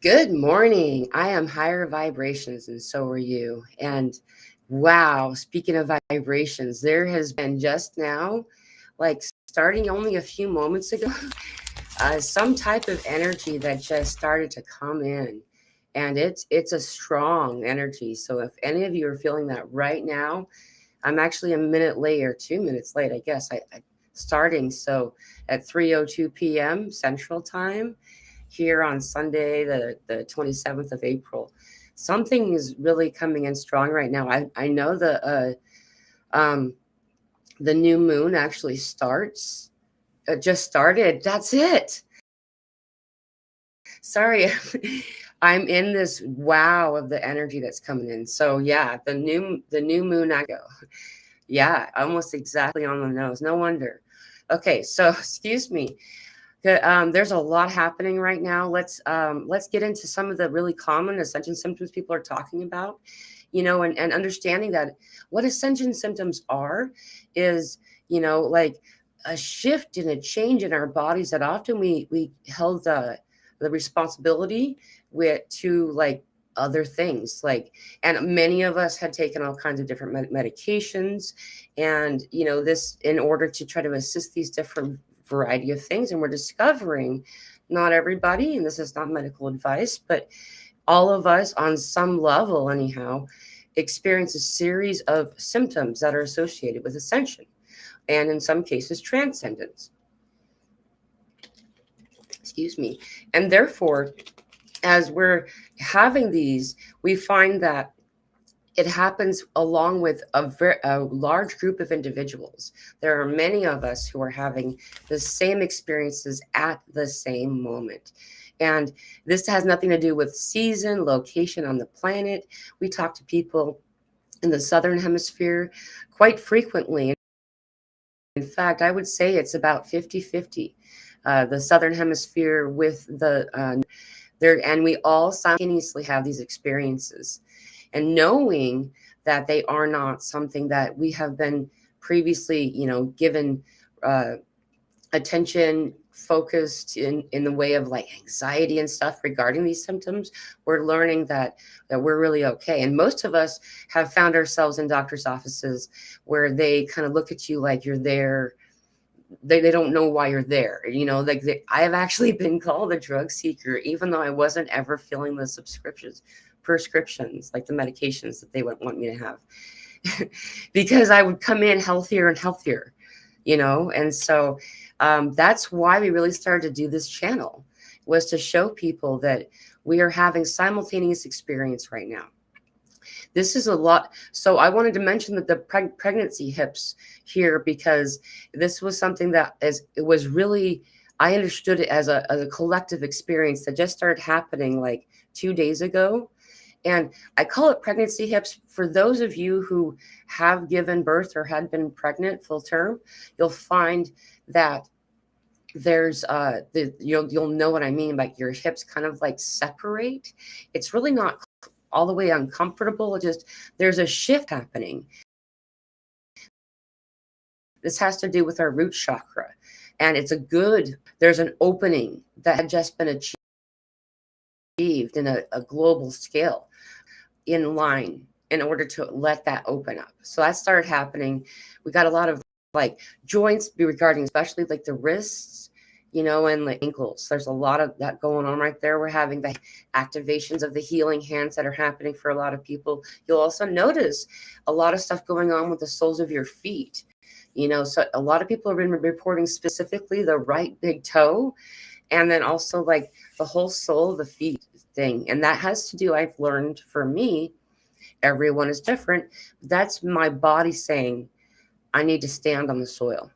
Good morning. I am higher vibrations, and so are you. And wow, speaking of vibrations, there has been just now, like starting only a few moments ago, some type of energy that just started to come in. And it's a strong energy. So if any of you are feeling that right now, I'm actually a minute late or 2 minutes late, I guess. I starting so at 3:02 p.m. Central Time here on Sunday, the 27th of April. Something is really coming in strong right now. I know the new moon actually starts. It just started. That's it. Sorry. I'm in this wow of the energy that's coming in. So yeah, the new moon I go. Yeah, almost exactly on the nose. No wonder. Okay, so excuse me. There's a lot happening right now. Let's get into some of the really common ascension symptoms people are talking about, and understanding that what ascension symptoms are is, like a shift and a change in our bodies that often we held the responsibility with to like other things like, and many of us had taken all kinds of different medications, and this in order to try to assist these different variety of things. And we're discovering not everybody, and this is not medical advice, but all of us on some level anyhow experience a series of symptoms that are associated with ascension, and in some cases transcendence. Excuse me. And therefore, as we're having these, we find that it happens along with a large group of individuals. There are many of us who are having the same experiences at the same moment. And this has nothing to do with season, location on the planet. We talk to people in the Southern Hemisphere quite frequently. In fact, I would say it's about 50-50. The Southern Hemisphere with there, and we all simultaneously have these experiences. And knowing that they are not something that we have been previously, given attention focused in the way of like anxiety and stuff regarding these symptoms, we're learning that we're really okay. And most of us have found ourselves in doctors' offices where they kind of look at you like you're there. They don't know why you're there. I have actually been called a drug seeker, even though I wasn't ever filling the prescriptions, like the medications that they would want me to have, because I would come in healthier and healthier, and so that's why we really started to do this channel, was to show people that we are having simultaneous experience right now. This is a lot. So I wanted to mention that the pregnancy hips here, because this was something that it was really, I understood it as a collective experience that just started happening like 2 days ago. And I call it pregnancy hips. For those of you who have given birth or had been pregnant full term, you'll find that there's you'll know what I mean. Like your hips kind of like separate. It's really not all the way uncomfortable. Just there's a shift happening. This has to do with our root chakra, and there's an opening that had just been achieved in a global scale in line in order to let that open up. So that started happening. We got a lot of like joints regarding, especially like the wrists, and the ankles. There's a lot of that going on right there. We're having the activations of the healing hands that are happening for a lot of people. You'll also notice a lot of stuff going on with the soles of your feet. So a lot of people have been reporting specifically the right big toe, and then also like the whole sole of the feet thing. And that has to do, I've learned, for me, everyone is different. That's my body saying, I need to stand on the soil,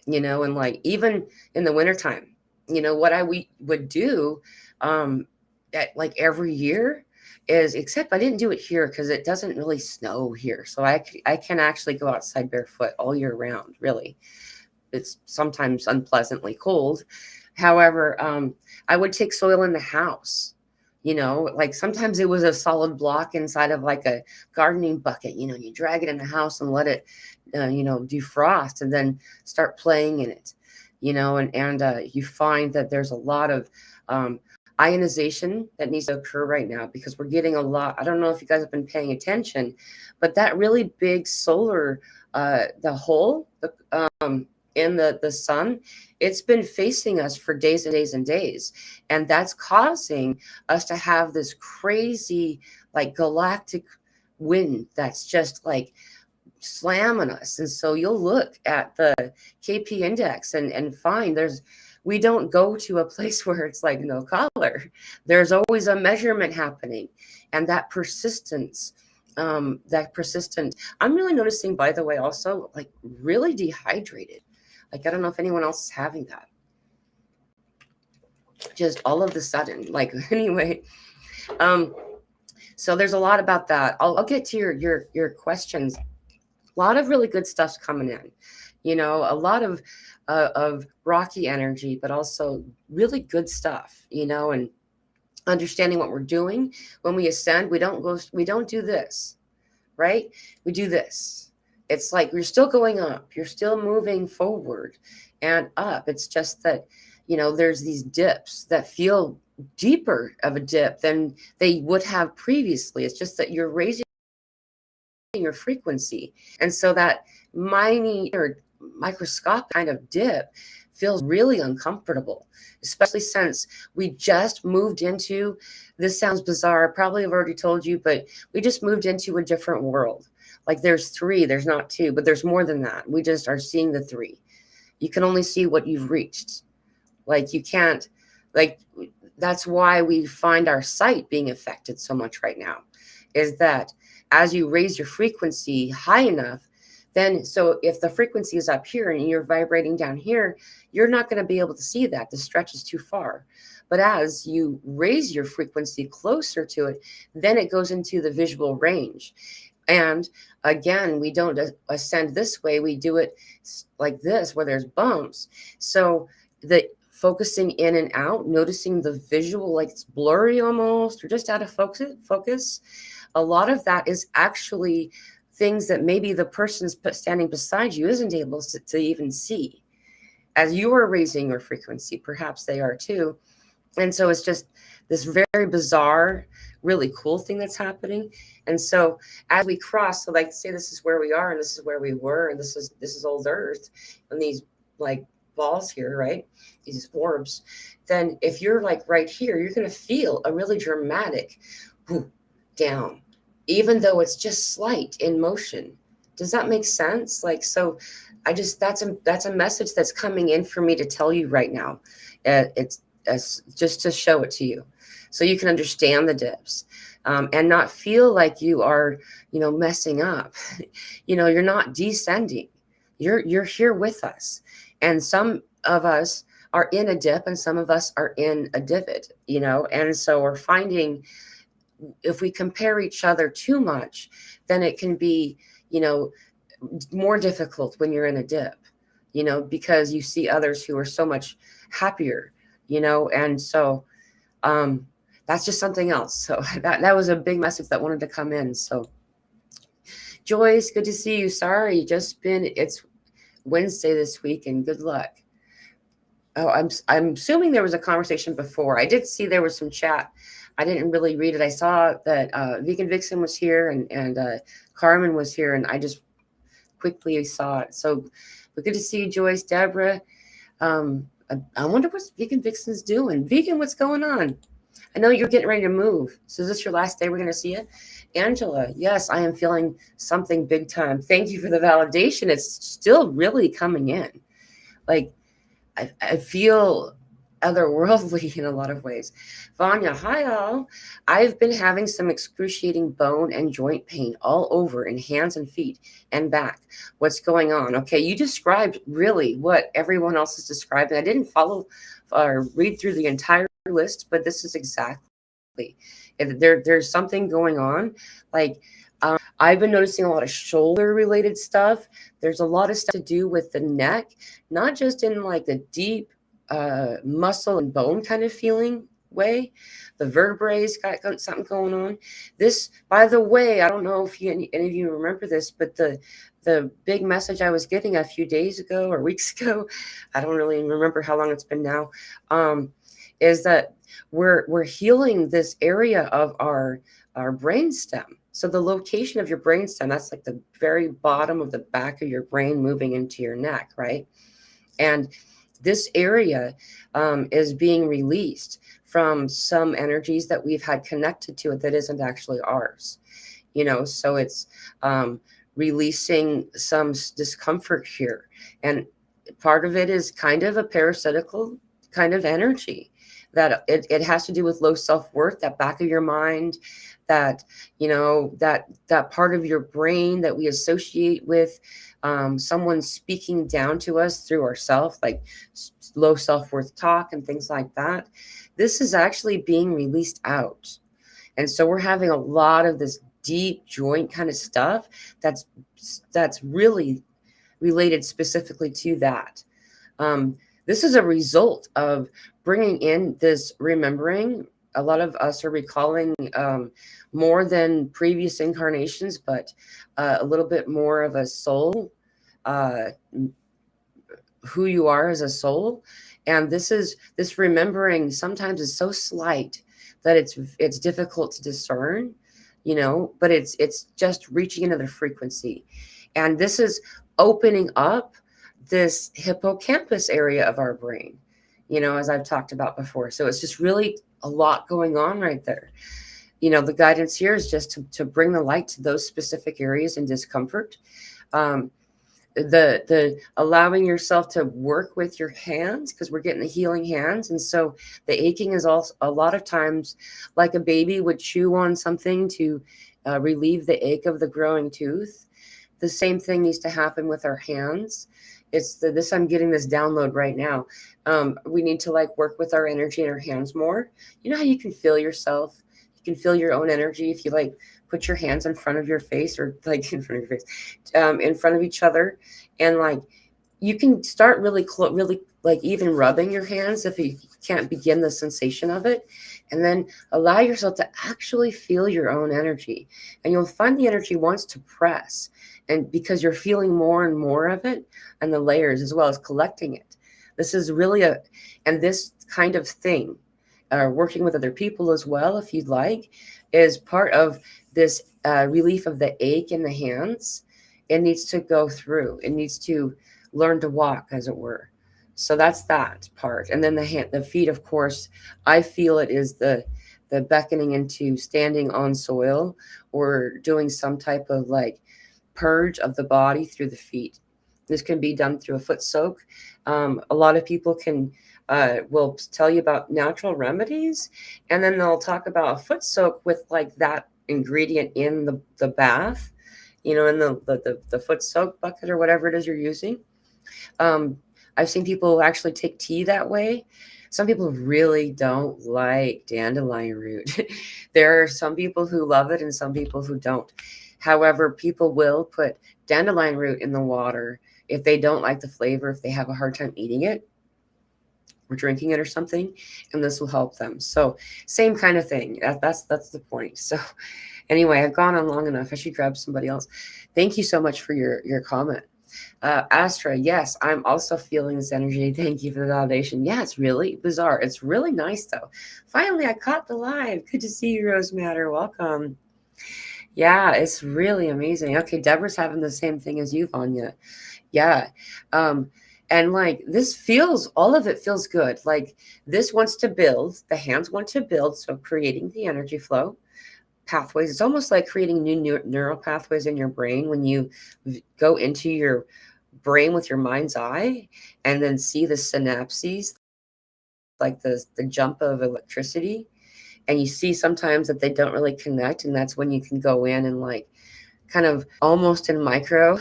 and like even in the wintertime, what we would do like every year is, except I didn't do it here because it doesn't really snow here. So I can actually go outside barefoot all year round, really. It's sometimes unpleasantly cold. However, I would take soil in the house, like sometimes it was a solid block inside of like a gardening bucket, and you drag it in the house and let it, defrost, and then start playing in it, and you find that there's a lot of, ionization that needs to occur right now, because we're getting a lot. I don't know if you guys have been paying attention, but that really big solar, the hole in the sun, it's been facing us for days and days and days. And that's causing us to have this crazy, like, galactic wind that's just like slamming us. And so you'll look at the KP index and find we don't go to a place where it's like no color. There's always a measurement happening. And that persistence, I'm really noticing, by the way, also, like, really dehydrated. Like, I don't know if anyone else is having that. Just all of a sudden, like, anyway. So there's a lot about that. I'll get to your questions. A lot of really good stuff's coming in, a lot of rocky energy, but also really good stuff, and understanding what we're doing. When we ascend, we don't do this, right? We do this. It's like you're still going up, you're still moving forward and up. It's just that, there's these dips that feel deeper of a dip than they would have previously. It's just that you're raising your frequency. And so that minute or microscopic kind of dip feels really uncomfortable, especially since we just moved into, this sounds bizarre, I probably have already told you, but we just moved into a different world. Like, there's 3, there's not 2, but there's more than that. We just are seeing the 3. You can only see what you've reached. Like, you can't, like, that's why we find our sight being affected so much right now, is that as you raise your frequency high enough, then, so if the frequency is up here and you're vibrating down here, you're not going to be able to see that. The stretch is too far. But as you raise your frequency closer to it, then it goes into the visual range. And again, we don't ascend this way. We do it like this, where there's bumps. So the focusing in and out, noticing the visual, like it's blurry almost, or just out of focus. A lot of that is actually things that maybe the person standing beside you isn't able to even see. As you are raising your frequency, perhaps they are too. And so it's just this very bizarre, really cool thing that's happening. And so as we cross, so like, say this is where we are and this is where we were, and this is old Earth, and these like balls here, right? These orbs. Then if you're like right here, you're going to feel a really dramatic down, even though it's just slight in motion. Does that make sense? Like, so that's a message that's coming in for me to tell you right now. It's just to show it to you, so you can understand the dips, and not feel like you are, messing up. You're not descending. You're here with us, and some of us are in a dip, and some of us are in a divot. And so we're finding, if we compare each other too much, then it can be, more difficult when you're in a dip, because you see others who are so much happier, and so that's just something else. So that was a big message that wanted to come in. So Joyce, good to see you. Sorry, it's Wednesday this week, and good luck. Oh, I'm assuming there was a conversation before. I did see there was some chat. I didn't really read it. I saw that Vegan Vixen was here and Carmen was here, and I just quickly saw it. So, but good to see you, Joyce, Deborah. I wonder what Vegan Vixen's doing. Vegan, what's going on? I know you're getting ready to move. So is this your last day we're going to see you? Angela, yes, I am feeling something big time. Thank you for the validation. It's still really coming in. Like, I feel otherworldly in a lot of ways. Vanya, hi all. I've been having some excruciating bone and joint pain all over in hands and feet and back. What's going on? Okay, you described really what everyone else is describing. I didn't follow or read through the entire list, but this is exactly. There's something going on. Like, I've been noticing a lot of shoulder related stuff. There's a lot of stuff to do with the neck, not just in like the deep muscle and bone kind of feeling way. The vertebrae's got something going on. This, by the way, I don't know if any of you remember this, but the big message I was getting a few days ago or weeks ago, I don't really remember how long it's been now, is that we're healing this area of our brain stem. So the location of your brain stem, that's like the very bottom of the back of your brain moving into your neck, right? And this area is being released from some energies that we've had connected to it that isn't actually ours. So it's releasing some discomfort here. And part of it is kind of a parasitical kind of energy, that it has to do with low self-worth, that back of your mind, that that part of your brain that we associate with someone speaking down to us through ourself, like low self-worth talk and things like that. This is actually being released out. And so we're having a lot of this deep joint kind of stuff that's really related specifically to that. This is a result of bringing in this remembering. A lot of us are recalling more than previous incarnations, but a little bit more of a soul, who you are as a soul. And this remembering sometimes is so slight that it's difficult to discern, but it's just reaching another frequency. And this is opening up this hippocampus area of our brain, as I've talked about before. So it's just really a lot going on right there. The guidance here is just to bring the light to those specific areas in discomfort. The allowing yourself to work with your hands, because we're getting the healing hands. And so the aching is also a lot of times like a baby would chew on something to relieve the ache of the growing tooth. The same thing needs to happen with our hands. I'm getting this download right now. We need to work with our energy in our hands more. You know how you can feel yourself? You can feel your own energy if you put your hands in front of your face, or in front of your face, in front of each other. And you can start really even rubbing your hands if you can't begin the sensation of it. And then allow yourself to actually feel your own energy. And you'll find the energy wants to press. And because you're feeling more and more of it, and the layers as well as collecting it. This is really and this kind of thing, working with other people as well, if you'd like, is part of this relief of the ache in the hands. It needs to go through. It needs to learn to walk, as it were. So that's that part. And then the feet, of course, I feel it is the beckoning into standing on soil, or doing some type of purge of the body through the feet. This can be done through a foot soak. A lot of people will tell you about natural remedies, and then they'll talk about a foot soak with that ingredient in the bath, in the foot soak bucket or whatever it is you're using. I've seen people actually take tea that way. Some people really don't like dandelion root. There are some people who love it and some people who don't. However, people will put dandelion root in the water if they don't like the flavor, if they have a hard time eating it or drinking it or something, and this will help them. So same kind of thing. That's the point. So anyway, I've gone on long enough. I should grab somebody else. Thank you so much for your comment. Astra, yes, I'm also feeling this energy. Thank you for the validation. Yeah, it's really bizarre. It's really nice, though. Finally, I caught the live. Good to see you, Rose Matter. Welcome. Yeah, it's really amazing. Okay, Deborah's having the same thing as you, Vanya. Yeah. And all of it feels good. This wants to build, the hands want to build. So creating the energy flow pathways. It's almost like creating new neural pathways in your brain when you go into your brain with your mind's eye and then see the synapses, the jump of electricity. And you see sometimes that they don't really connect. And that's when you can go in and kind of almost in micro,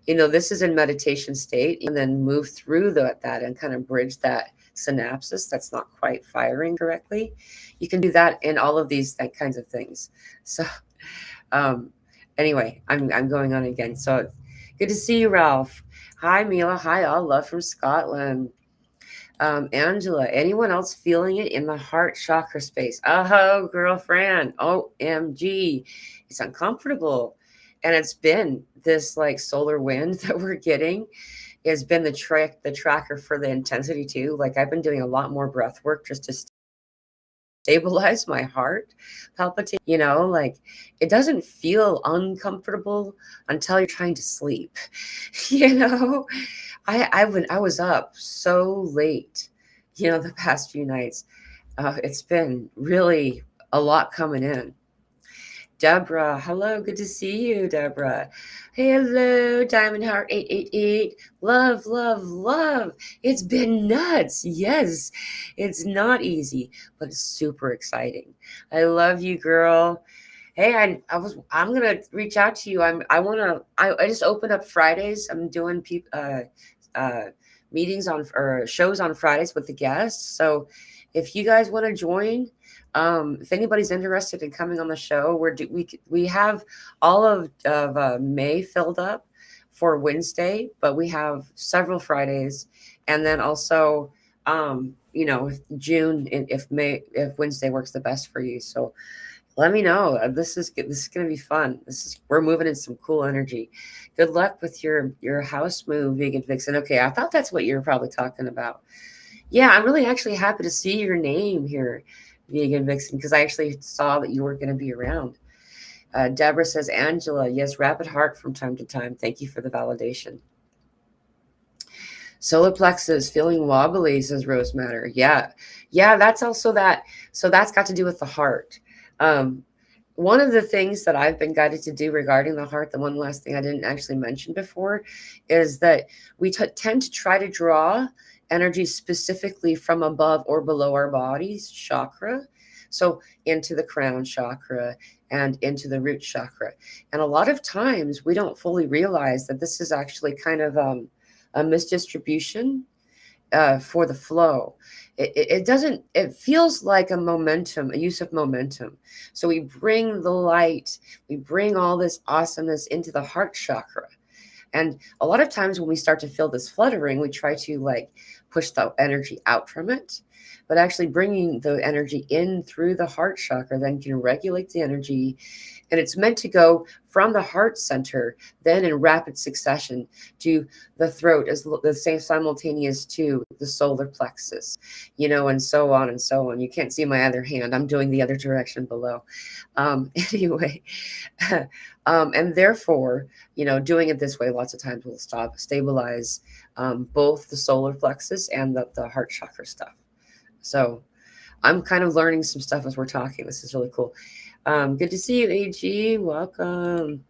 this is in meditation state, and then move through that and kind of bridge that synapses that's not quite firing correctly. You can do that in all of these kinds of things. So anyway, I'm going on again. So good to see you, Ralph. Hi, Mila. Hi, all. Love from Scotland. Angela, anyone else feeling it in the heart chakra space? Oh, girlfriend. OMG. It's uncomfortable. And it's been this solar wind that we're getting. has been the tracker for the intensity too. Like I've been doing a lot more breath work just to stabilize my heart palpitate. Like it doesn't feel uncomfortable until you're trying to sleep. you know I was up so late, the past few nights. It's been really a lot coming in. Deborah, hello, good to see you, Deborah. Hello, Diamond Heart 888. Love, love, love. It's been nuts. Yes, it's not easy, but it's super exciting. I love you, girl. Hey, I'm gonna reach out to you. I just opened up Fridays. I'm doing meetings on or shows on Fridays with the guests. So if you guys want to join, if anybody's interested in coming on the show, we have all of May filled up for Wednesday, but we have several Fridays, and then also if June, if Wednesday works the best for you. So let me know. This is going to be fun. We're moving in some cool energy. Good luck with your house move, Vegan Vixen. Okay, I thought that's what you were probably talking about. Yeah, I'm really actually happy to see your name here, Vegan Vixen, because I actually saw that you were going to be around. Deborah says, Angela, yes, rapid heart from time to time. Thank you for the validation. Solar plexus feeling wobbly, says Rose Matter. Yeah, that's also that. So that's got to do with the heart. One of the things that I've been guided to do regarding the heart, the one last thing I didn't actually mention before, is that we tend to try to draw energy specifically from above or below our body's chakra. So into the crown chakra and into the root chakra. And a lot of times we don't fully realize that this is actually kind of a misdistribution for the flow. It feels like a use of momentum. So we bring the light, we bring all this awesomeness into the heart chakra. And a lot of times when we start to feel this fluttering, we try to like push the energy out from it. But actually bringing the energy in through the heart chakra then can regulate the energy. And it's meant to go from the heart center, then in rapid succession to the throat, as the same simultaneous to the solar plexus, and so on and so on. You can't see my other hand. I'm doing the other direction below. Anyway, and therefore, doing it this way lots of times will stabilize both the solar plexus and the heart chakra stuff. So I'm kind of learning some stuff as we're talking. This is really cool. Good to see you, AG. Welcome.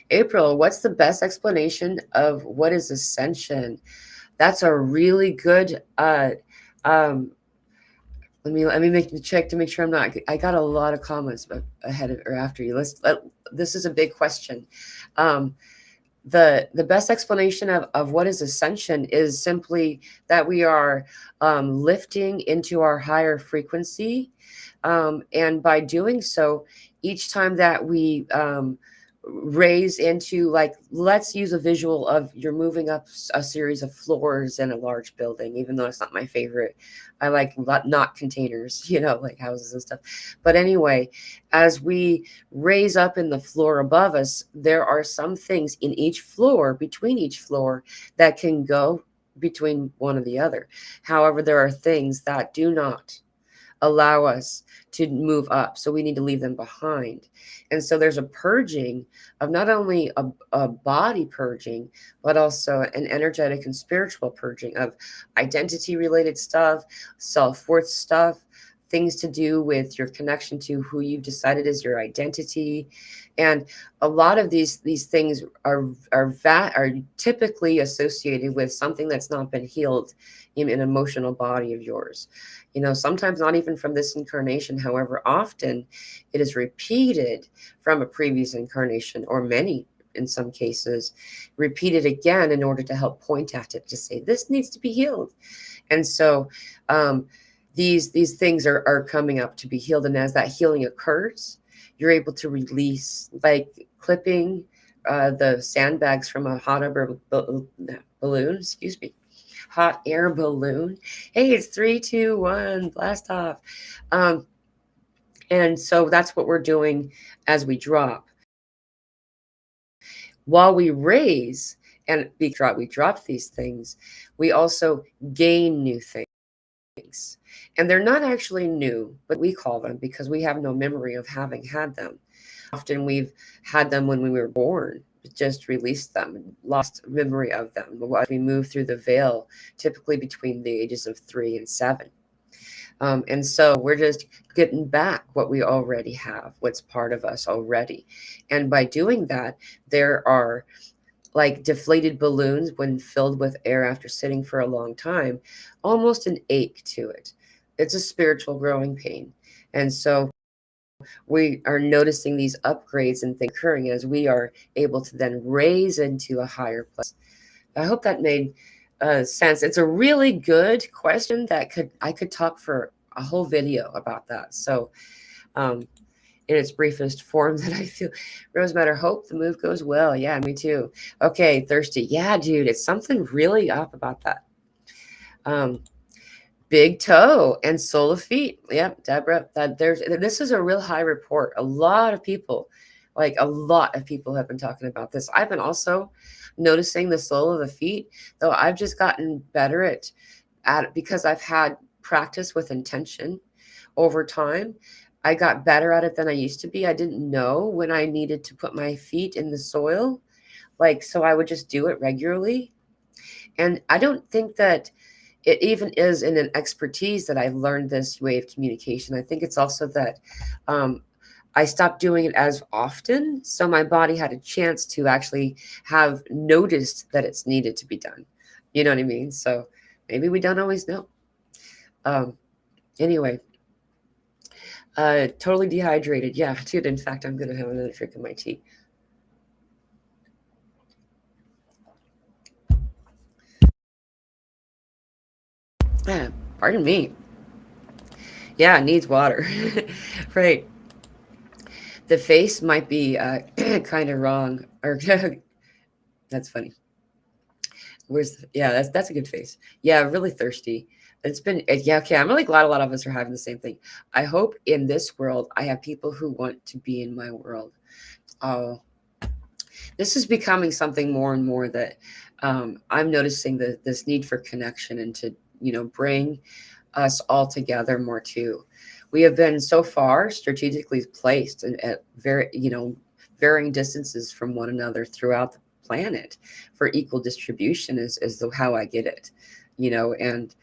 April, what's the best explanation of what is ascension? That's a really good let me make the check to make sure I got a lot of comments ahead of or after you. This is a big question. The best explanation of what is ascension is simply that we are lifting into our higher frequency. And by doing so, each time that we raise into, like, let's use a visual of you're moving up a series of floors in a large building, even though it's not my favorite. I like not containers, like houses and stuff. But anyway, as we raise up in the floor above us, there are some things in each floor, between each floor, that can go between one or the other. However, there are things that do not allow us to move up. So we need to leave them behind. And so there's a purging of not only a body purging, but also an energetic and spiritual purging of identity related stuff, self-worth stuff, things to do with your connection to who you've decided is your identity. And a lot of these things are typically associated with something that's not been healed in an emotional body of yours. Sometimes not even from this incarnation. However, often it is repeated from a previous incarnation, or many in some cases, repeated again in order to help point at it, to say this needs to be healed. And so these things are coming up to be healed. And as that healing occurs, you're able to release, like clipping the sandbags from a hot air balloon, hot air balloon. Hey, it's 3, 2, 1, blast off. And so that's what we're doing as we drop. While we raise, And because we drop these things, we also gain new things. And they're not actually new, but we call them because we have no memory of having had them. Often we've had them when we were born, just released them, lost memory of them as we move through the veil, typically between the ages of 3 and 7. And so we're just getting back what we already have, what's part of us already. And by doing that, there are like deflated balloons when filled with air after sitting for a long time, almost an ache to it. It's a spiritual growing pain. And so we are noticing these upgrades and things occurring as we are able to then raise into a higher place. I hope that made sense. It's a really good question that I could talk for a whole video about that. So in its briefest form, that I feel, Rose Matter, hope the move goes well. Yeah, me too. Okay, thirsty. Yeah, dude, it's something really up about that. Big toe and sole of feet. Yep, Deborah. This is a real high report. A lot of people have been talking about this. I've been also noticing the sole of the feet, though I've just gotten better at it because I've had practice with intention over time. I got better at it than I used to be. I didn't know when I needed to put my feet in the soil. So I would just do it regularly. And I don't think that it even is in an expertise that I've learned this way of communication. I think it's also that I stopped doing it as often. So my body had a chance to actually have noticed that it's needed to be done. You know what I mean? So maybe we don't always know. Anyway, totally dehydrated. Yeah, dude. In fact, I'm going to have another drink of my tea. Pardon me. Yeah, it needs water. Right. The face might be kind of wrong. Or that's funny. That's a good face. Yeah, really thirsty. It's been yeah, okay. I'm really glad a lot of us are having the same thing. I hope in this world I have people who want to be in my world. Oh, this is becoming something more and more that I'm noticing this need for connection and to bring us all together more too. We have been so far strategically placed at varying distances from one another throughout the planet for equal distribution is how I get it, and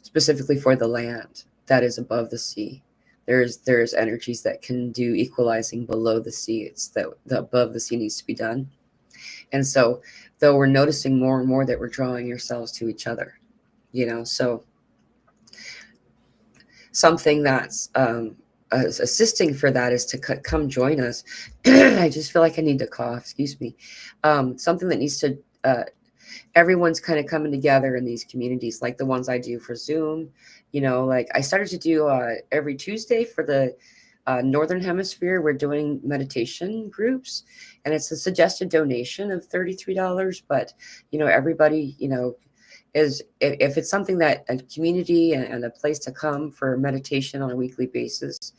specifically for the land that is above the sea. There's energies that can do equalizing below the sea. It's the above the sea needs to be done. And so though we're noticing more and more that we're drawing ourselves to each other, so something that's assisting for that is to come join us. I just feel like I need to cough, excuse me. Something that needs to everyone's kind of coming together in these communities, like the ones I do for Zoom. Like I started to do every Tuesday for the Northern Hemisphere. We're doing meditation groups, and it's a suggested donation of $33. But everybody, is if it's something that a community and a place to come for meditation on a weekly basis,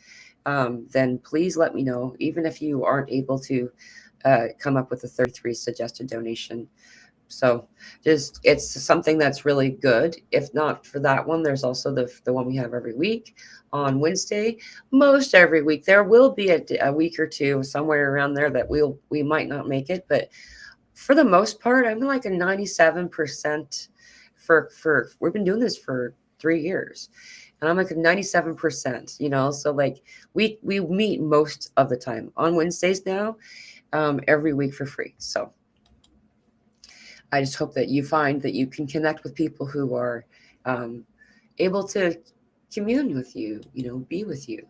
then please let me know. Even if you aren't able to come up with a 33 suggested donation. So it's something that's really good. If not for that one, there's also the one we have every week on Wednesday. Most every week there will be a week or two somewhere around there that we might not make it, but for the most part, I'm like a 97% for we've been doing this for 3 years, and I'm like a 97%. So like we meet most of the time on Wednesdays now, every week for free. So I just hope that you find that you can connect with people who are able to commune with you, be with you.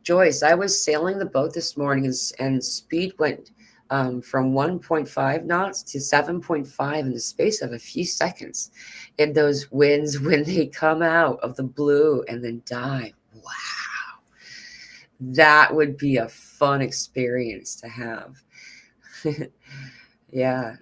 Joyce, I was sailing the boat this morning and speed went from 1.5 knots to 7.5 in the space of a few seconds. And those winds, when they come out of the blue and then die, wow, that would be a fun experience to have. Yeah.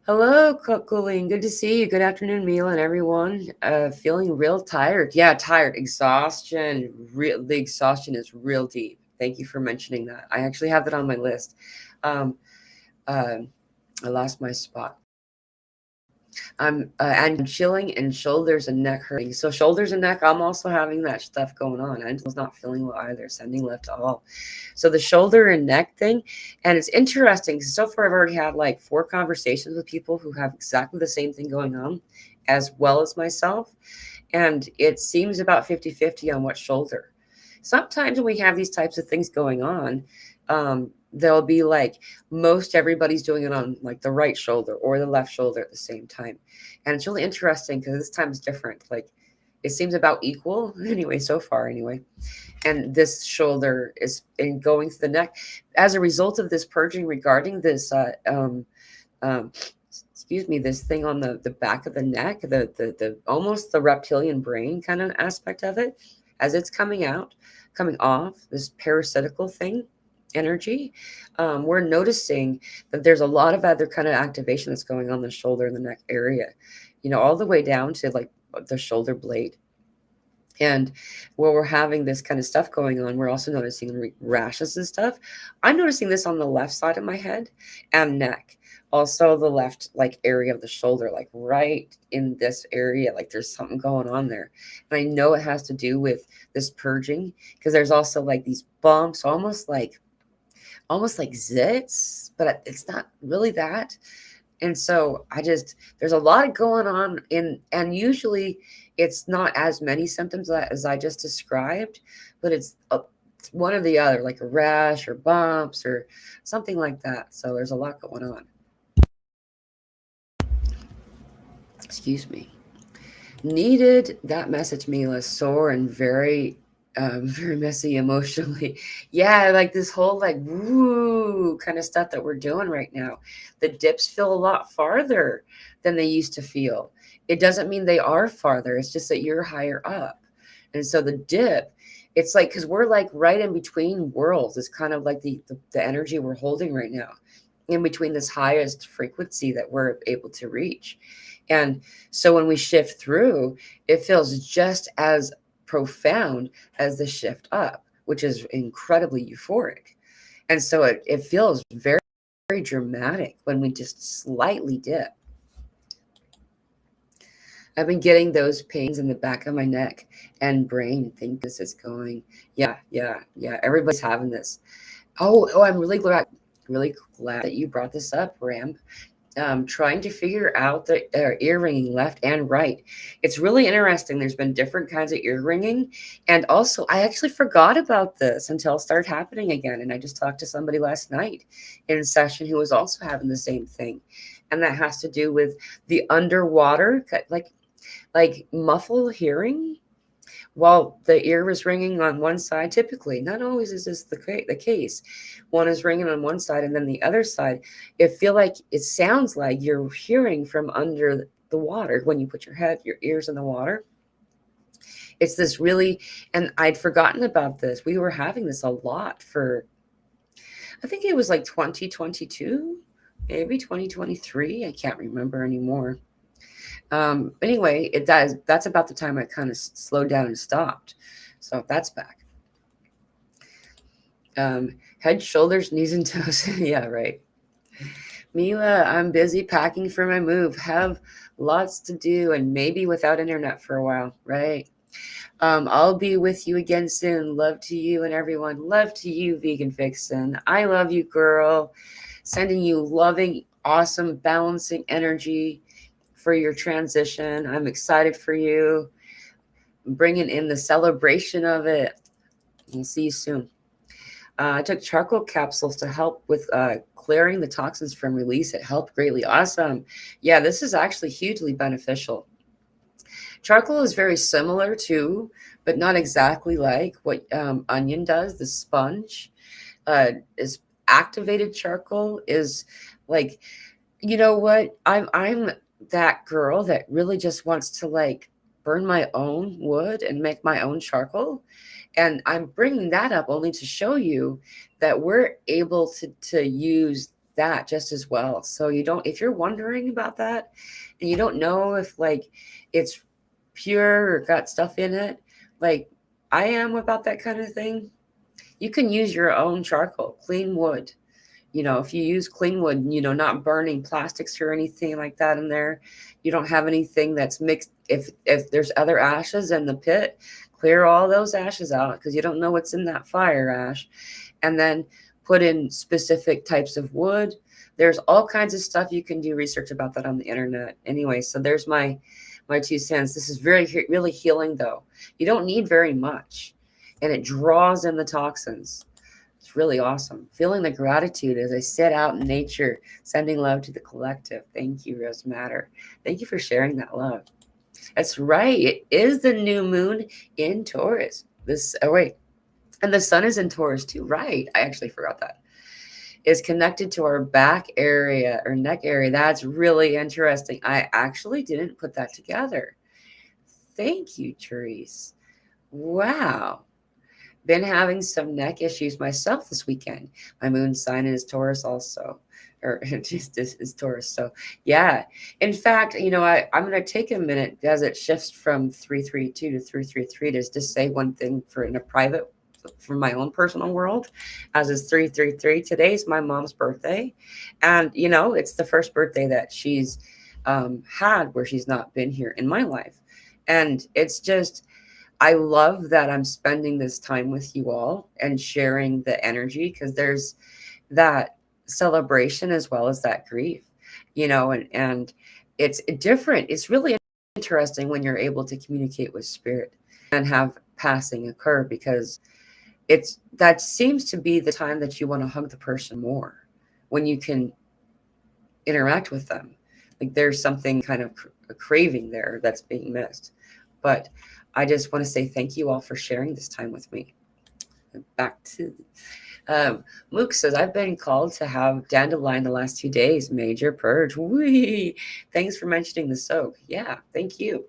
Hello, Colleen. Good to see you. Good afternoon, Mila and everyone. Feeling real tired. Yeah, tired. Exhaustion. The exhaustion is real deep. Thank you for mentioning that. I actually have that on my list. I lost my spot. And chilling and shoulders and neck hurting. So shoulders and neck, I'm also having that stuff going on. I was not feeling well either, sending left at all. So the shoulder and neck thing, and it's interesting. So far, I've already had like 4 conversations with people who have exactly the same thing going on, as well as myself. And it seems about 50-50 on what shoulder. Sometimes when we have these types of things going on, there'll be like most everybody's doing it on like the right shoulder or the left shoulder at the same time. And it's really interesting because this time is different. Like it seems about equal anyway, so far anyway. And this shoulder is in going to the neck as a result of this purging regarding this excuse me, this thing on the back of the neck, the almost the reptilian brain kind of aspect of it, as it's coming off this parasitical thing energy. We're noticing that there's a lot of other kind of activation that's going on the shoulder and the neck area, all the way down to like the shoulder blade. And where we're having this kind of stuff going on, we're also noticing rashes and stuff. I'm noticing this on the left side of my head and neck. Also the left like area of the shoulder, like right in this area, like there's something going on there. And I know it has to do with this purging because there's also like these bumps, almost like zits, but it's not really that. And so there's a lot going on and usually it's not as many symptoms as I just described, but it's one or the other, like a rash or bumps or something like that. So there's a lot going on. Excuse me. Needed that message, Mila. Sore and very very messy emotionally. Yeah, like this whole like woo kind of stuff that we're doing right now. The dips feel a lot farther than they used to feel. It doesn't mean they are farther, it's just that you're higher up. And so the dip, it's like because we're like right in between worlds. It's kind of like the energy we're holding right now in between this highest frequency that we're able to reach. And so when we shift through, it feels just as profound as the shift up, which is incredibly euphoric. And so it feels very, very dramatic when we just slightly dip. I've been getting those pains in the back of my neck and brain. Think this is going. Yeah. Everybody's having this. Oh, I'm really glad that you brought this up, Ram. Trying to figure out the ear ringing left and right. It's really interesting. There's been different kinds of ear ringing. And also, I actually forgot about this until it started happening again. And I just talked to somebody last night in session who was also having the same thing. And that has to do with the underwater, like muffled hearing while the ear is ringing on one side. Typically, not always is this the case. One is ringing on one side and then the other side, it sounds like you're hearing from under the water when you put your ears in the water. It's this really, and I'd forgotten about this. We were having this a lot for, I think it was like 2022, maybe 2023. I can't remember anymore. Anyway, that's about the time I kind of slowed down and stopped. So that's back. Head, shoulders, knees, and toes. Yeah, right. Mila, I'm busy packing for my move. Have lots to do and maybe without internet for a while, right? I'll be with you again soon. Love to you and everyone. Love to you, Vegan Vixen. I love you, girl. Sending you loving, awesome, balancing energy for your transition. I'm excited for you. I'm bringing in the celebration of it. We'll see you soon. I took charcoal capsules to help with clearing the toxins from release. It helped greatly. Awesome. Yeah, this is actually hugely beneficial. Charcoal is very similar to, but not exactly like what onion does. The sponge is activated charcoal is like, you know what? I'm that girl that really just wants to like burn my own wood and make my own charcoal. And I'm bringing that up only to show you that we're able to use that just as well. So if you're wondering about that and you don't know if like it's pure or got stuff in it, like I am about that kind of thing, you can use your own charcoal, clean wood. if you use clean wood, not burning plastics or anything like that in there, you don't have anything that's mixed. If there's other ashes in the pit, clear all those ashes out, because you don't know what's in that fire ash. And then put in specific types of wood. There's all kinds of stuff you can do research about that on the internet. Anyway, so there's my 2 cents. This is really healing, though. You don't need very much, and it draws in the toxins. It's really awesome. Feeling the gratitude as I sit out in nature, sending love to the collective. Thank you, Rose Matter. Thank you for sharing that love. That's right. It is the new moon in Taurus. And the sun is in Taurus too. Right. I actually forgot that. Is connected to our back area or neck area. That's really interesting. I actually didn't put that together. Thank you, Therese. Wow. Been having some neck issues myself this weekend. My moon sign is Taurus also, or just is Taurus. So yeah. In fact, I'm going to take a minute as it shifts from 332 to 333 to just say one thing in a private, from my own personal world, as is 333. Today's my mom's birthday. And, it's the first birthday that she's had where she's not been here in my life. And it's just, I love that I'm spending this time with you all and sharing the energy, because there's that celebration as well as that grief, and it's different. It's really interesting when you're able to communicate with spirit and have passing occur, because that seems to be the time that you want to hug the person more, when you can interact with them. Like there's something kind of a craving there that's being missed. But I just want to say thank you all for sharing this time with me. Back to Mook says, I've been called to have Dandelion the last 2 days. Major purge. Whee! Thanks for mentioning the soak. Yeah, thank you.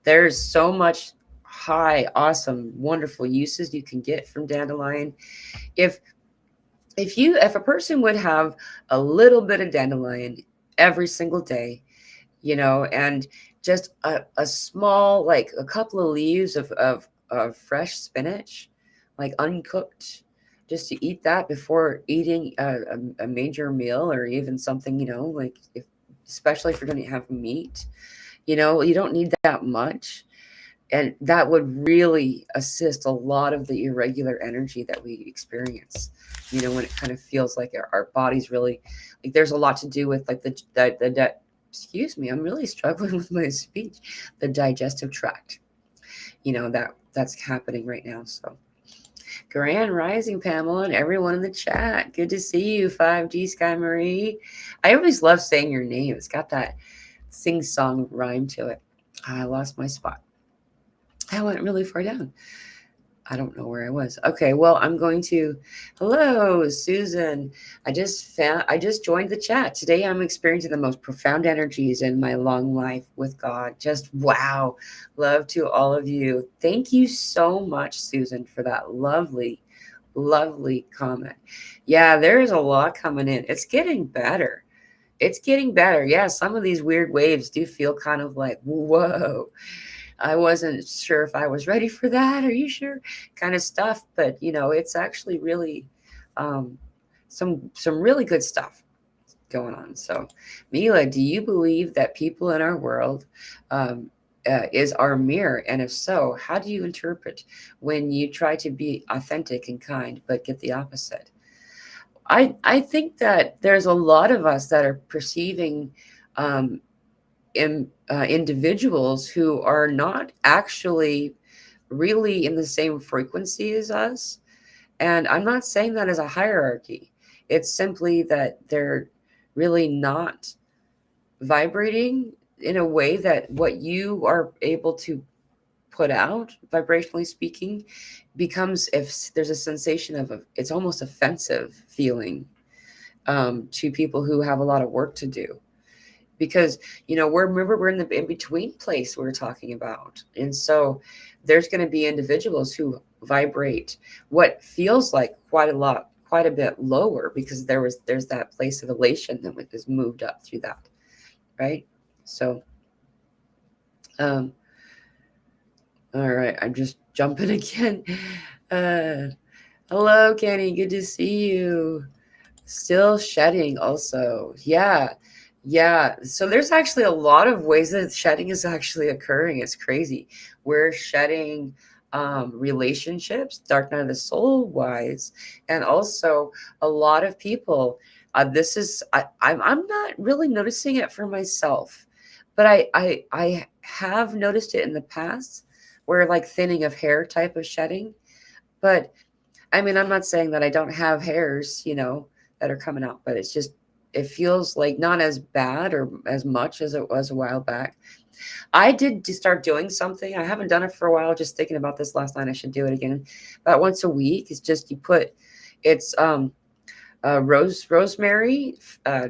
There's so much high, awesome, wonderful uses you can get from Dandelion. If a person would have a little bit of Dandelion every single day, and just a small, like a couple of leaves of fresh spinach, like uncooked, just to eat that before eating a major meal, or even something, like especially if you're going to have meat, you don't need that much. And that would really assist a lot of the irregular energy that we experience, when it kind of feels like our body's really, like there's a lot to do with like excuse me, I'm really struggling with my speech. The digestive tract, that's happening right now. So Grand Rising, Pamela, and everyone in the chat. Good to see you, 5G Sky Marie. I always love saying your name. It's got that sing-song rhyme to it. I lost my spot. I went really far down. I don't know where I was. Okay, well, I'm going to. Hello, Susan. I just joined the chat. Today I'm experiencing the most profound energies in my long life with God. Just wow. Love to all of you. Thank you so much, Susan, for that lovely, lovely comment. Yeah, there is a lot coming in. It's getting better. It's getting better. Yeah, some of these weird waves do feel kind of like, whoa. I wasn't sure if I was ready for that. Are you sure? Kind of stuff. But it's actually really some really good stuff going on. So, Mila, do you believe that people in our world is our mirror? And if so, how do you interpret when you try to be authentic and kind, but get the opposite? I think that there's a lot of us that are perceiving individuals who are not actually really in the same frequency as us. And I'm not saying that as a hierarchy. It's simply that they're really not vibrating in a way that what you are able to put out, vibrationally speaking, becomes, if there's a sensation of it's almost offensive feeling to people who have a lot of work to do. Because we're in the in-between place we're talking about. And so there's going to be individuals who vibrate what feels like quite a bit lower, because there's that place of elation that is moved up through that, right? So all right, I'm just jumping again. Hello, Kenny, good to see you. Still shedding also. Yeah. Yeah. So there's actually a lot of ways that shedding is actually occurring. It's crazy. We're shedding relationships, dark night of the soul wise, and also a lot of people. This is I'm not really noticing it for myself, but I have noticed it in the past, where like thinning of hair type of shedding. But I mean, I'm not saying that I don't have hairs, that are coming out, but it's just, it feels like not as bad or as much as it was a while back. I did start doing something. I haven't done it for a while, just thinking about this last night. I should do it again. About once a week. It's just you put, it's rosemary,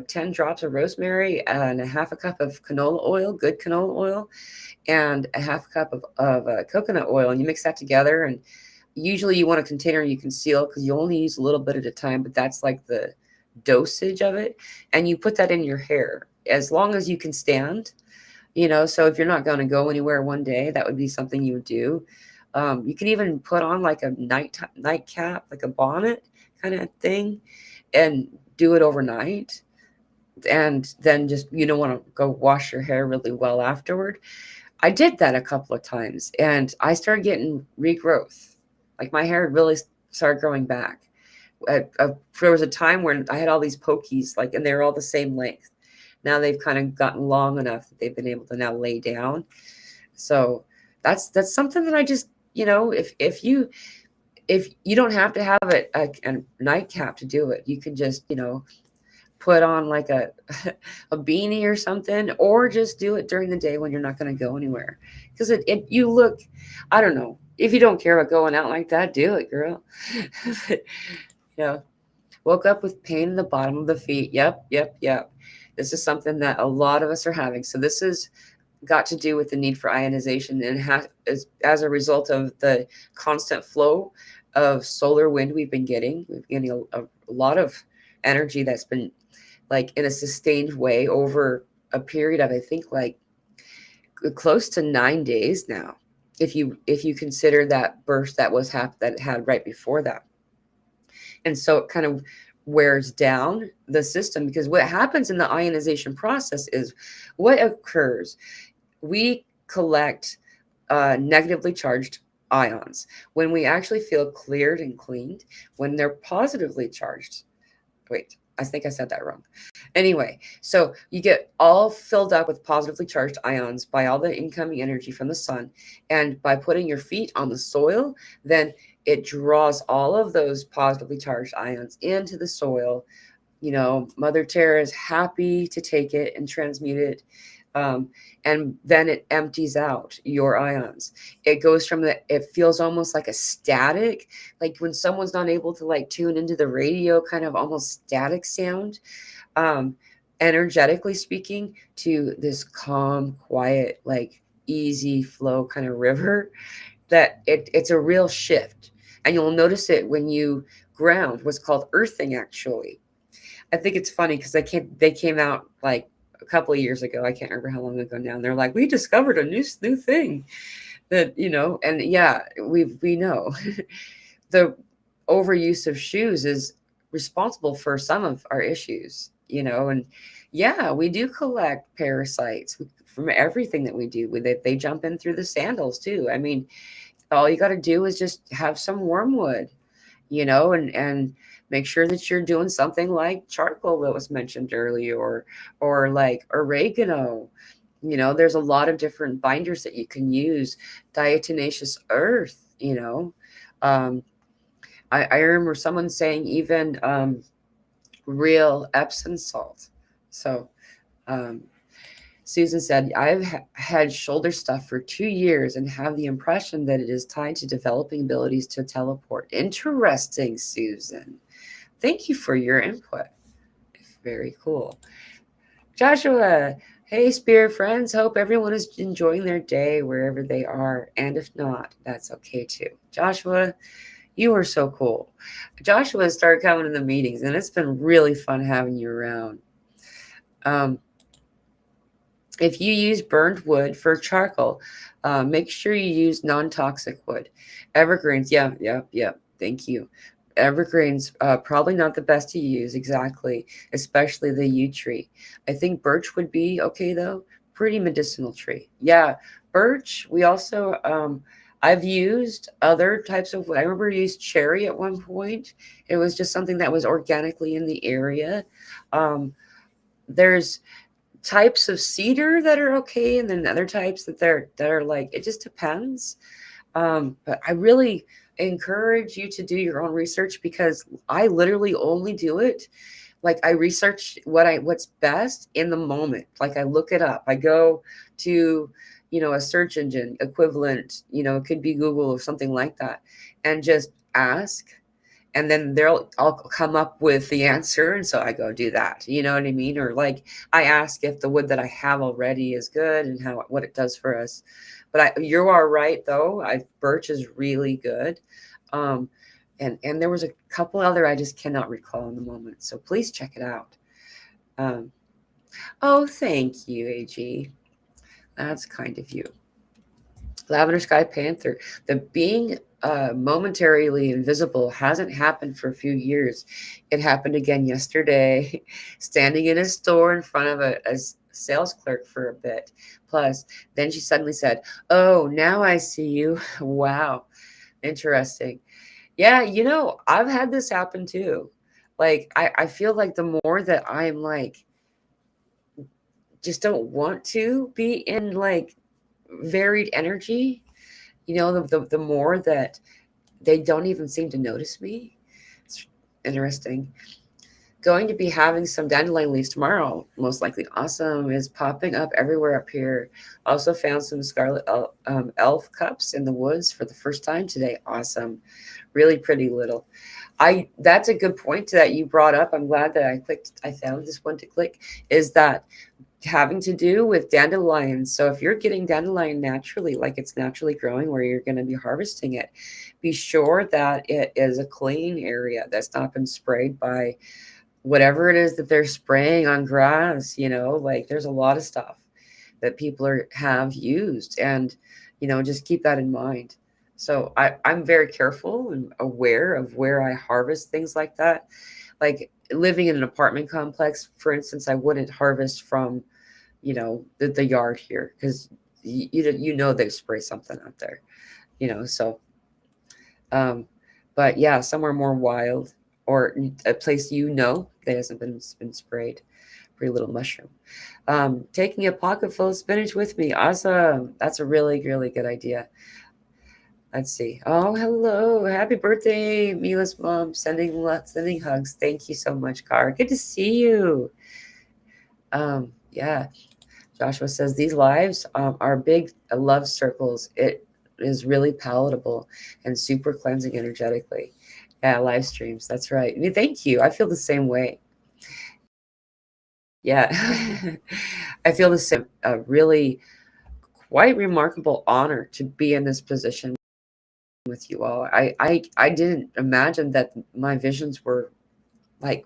10 drops of rosemary and a half a cup of canola oil, good canola oil, and a half a cup of coconut oil. And you mix that together, and usually you want a container you can seal because you only use a little bit at a time, but that's like the dosage of it. And you put that in your hair as long as you can stand, so if you're not going to go anywhere one day, that would be something you would do. You can even put on like a nightcap, like a bonnet kind of thing, and do it overnight. And then just, you don't want to go wash your hair really well afterward. I did that a couple of times, and I started getting regrowth. Like my hair really started growing back. There was a time when I had all these pokies, like, and they were all the same length. Now they've kind of gotten long enough that they've been able to now lay down. So that's something that I just, if you don't have to have a nightcap to do it, you can just, put on like a a beanie or something, or just do it during the day when you're not going to go anywhere, because it you look, I don't know, if you don't care about going out like that, do it, girl. But, woke up with pain in the bottom of the feet. Yep, yep, yep. This is something that a lot of us are having. So this has got to do with the need for ionization, and as a result of the constant flow of solar wind we've been getting. We've been getting a lot of energy that's been like in a sustained way over a period of, I think, like close to 9 days now, if you consider that burst that it had right before that. And so it kind of wears down the system, because what happens in the ionization process is, what occurs, we collect negatively charged ions when we actually feel cleared and cleaned. When they're positively charged, wait, I think I said that wrong. Anyway, so you get all filled up with positively charged ions by all the incoming energy from the sun. And by putting your feet on the soil, then it draws all of those positively charged ions into the soil. Mother Terra is happy to take it and transmute it. And then it empties out your ions. It goes from it feels almost like a static, like when someone's not able to like tune into the radio, kind of almost static sound, energetically speaking, to this calm, quiet, like easy flow kind of river. That it's a real shift. And you'll notice it when you ground, what's called earthing, actually. I think it's funny because they came out like a couple of years ago. I can't remember how long ago now. And they're like, we discovered a new thing that, and yeah, we know the overuse of shoes is responsible for some of our issues, and yeah, we do collect parasites from everything that we do. They jump in through the sandals too. I mean, all you got to do is just have some wormwood, and make sure that you're doing something like charcoal that was mentioned earlier, or like oregano. There's a lot of different binders that you can use. Diatomaceous earth. um, I remember someone saying even real Epsom salt. So um, Susan said, I've had shoulder stuff for 2 years and have the impression that it is tied to developing abilities to teleport. Interesting, Susan. Thank you for your input. Very cool. Joshua, hey, spirit friends. Hope everyone is enjoying their day wherever they are. And if not, that's okay too. Joshua, you are so cool. Joshua started coming to the meetings, and it's been really fun having you around. If you use burned wood for charcoal, make sure you use non-toxic wood. Evergreens, yeah. Thank you. Evergreens, probably not the best to use, exactly, especially the yew tree. I think birch would be okay though. Pretty medicinal tree. Yeah, birch. We also, I've used other types of wood. I remember I used cherry at one point. It was just something that was organically in the area. Um, there's types of cedar that are okay, and then other types that are like, it just depends. But I really encourage you to do your own research, because I literally only do it. Like, I research what's best in the moment. Like, I look it up. I go to, a search engine equivalent, it could be Google or something like that, and just ask, and then I'll come up with the answer, and so I go do that. You know what I mean? Or like, I ask if the wood that I have already is good and what it does for us. But you are right though. Birch is really good. Um, and there was a couple other I just cannot recall in the moment. So please check it out. Um, oh, thank you, AG. That's kind of you. Lavender Sky Panther. The being momentarily invisible hasn't happened for a few years. It happened again yesterday, standing in a store in front of a sales clerk for a bit. Plus, then she suddenly said, "Oh, now I see you." Wow, interesting. Yeah, I've had this happen too. Like, I feel like the more that I'm like, just don't want to be in like varied energy, the more that they don't even seem to notice me. It's interesting. Going to be having some dandelion leaves tomorrow, most likely. Awesome. Is popping up everywhere up here. Also found some scarlet elf cups in the woods for the first time today. Awesome. Really pretty little. That's a good point that you brought up. I'm glad that I found this one to click, is that having to do with dandelions. So if you're getting dandelion naturally, like it's naturally growing where you're going to be harvesting it, be sure that it is a clean area that's not been sprayed by whatever it is that they're spraying on grass. Like, there's a lot of stuff that people have used, and just keep that in mind. So I'm very careful and aware of where I harvest things like that. Like, living in an apartment complex, for instance, I wouldn't harvest from the yard here, because they spray something out there, so but yeah, somewhere more wild, or a place that hasn't been sprayed. Pretty little mushroom. Taking a pocket full of spinach with me. Awesome. That's a really, really good idea. Let's see. Oh, hello. Happy birthday, Mila's mom. Sending hugs. Thank you so much, Car. Good to see you. Yeah. Joshua says these lives are big love circles. It is really palatable and super cleansing energetically. Yeah, live streams. That's right. I mean, thank you. I feel the same way. Yeah, I feel the same. A really quite remarkable honor to be in this position with you all. I didn't imagine that my visions were like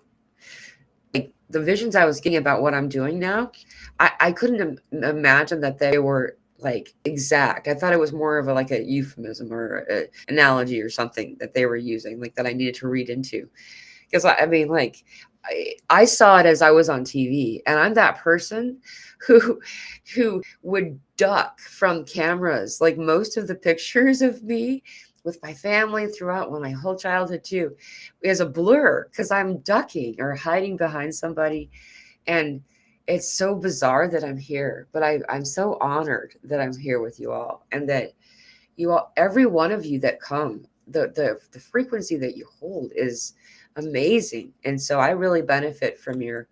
the visions I was getting about what I'm doing now. I couldn't imagine that they were like exact. I thought it was more of like a euphemism or an analogy or something that they were using, like that I needed to read into. Because I mean, like, I saw it as I was on TV, and I'm that person who would duck from cameras. Like, most of the pictures of me with my family throughout my whole childhood too is a blur, because I'm ducking or hiding behind somebody. And it's so bizarre that I'm here, but I'm so honored that I'm here with you all, and that you all, every one of you that come, the frequency that you hold is amazing. And so I really benefit from your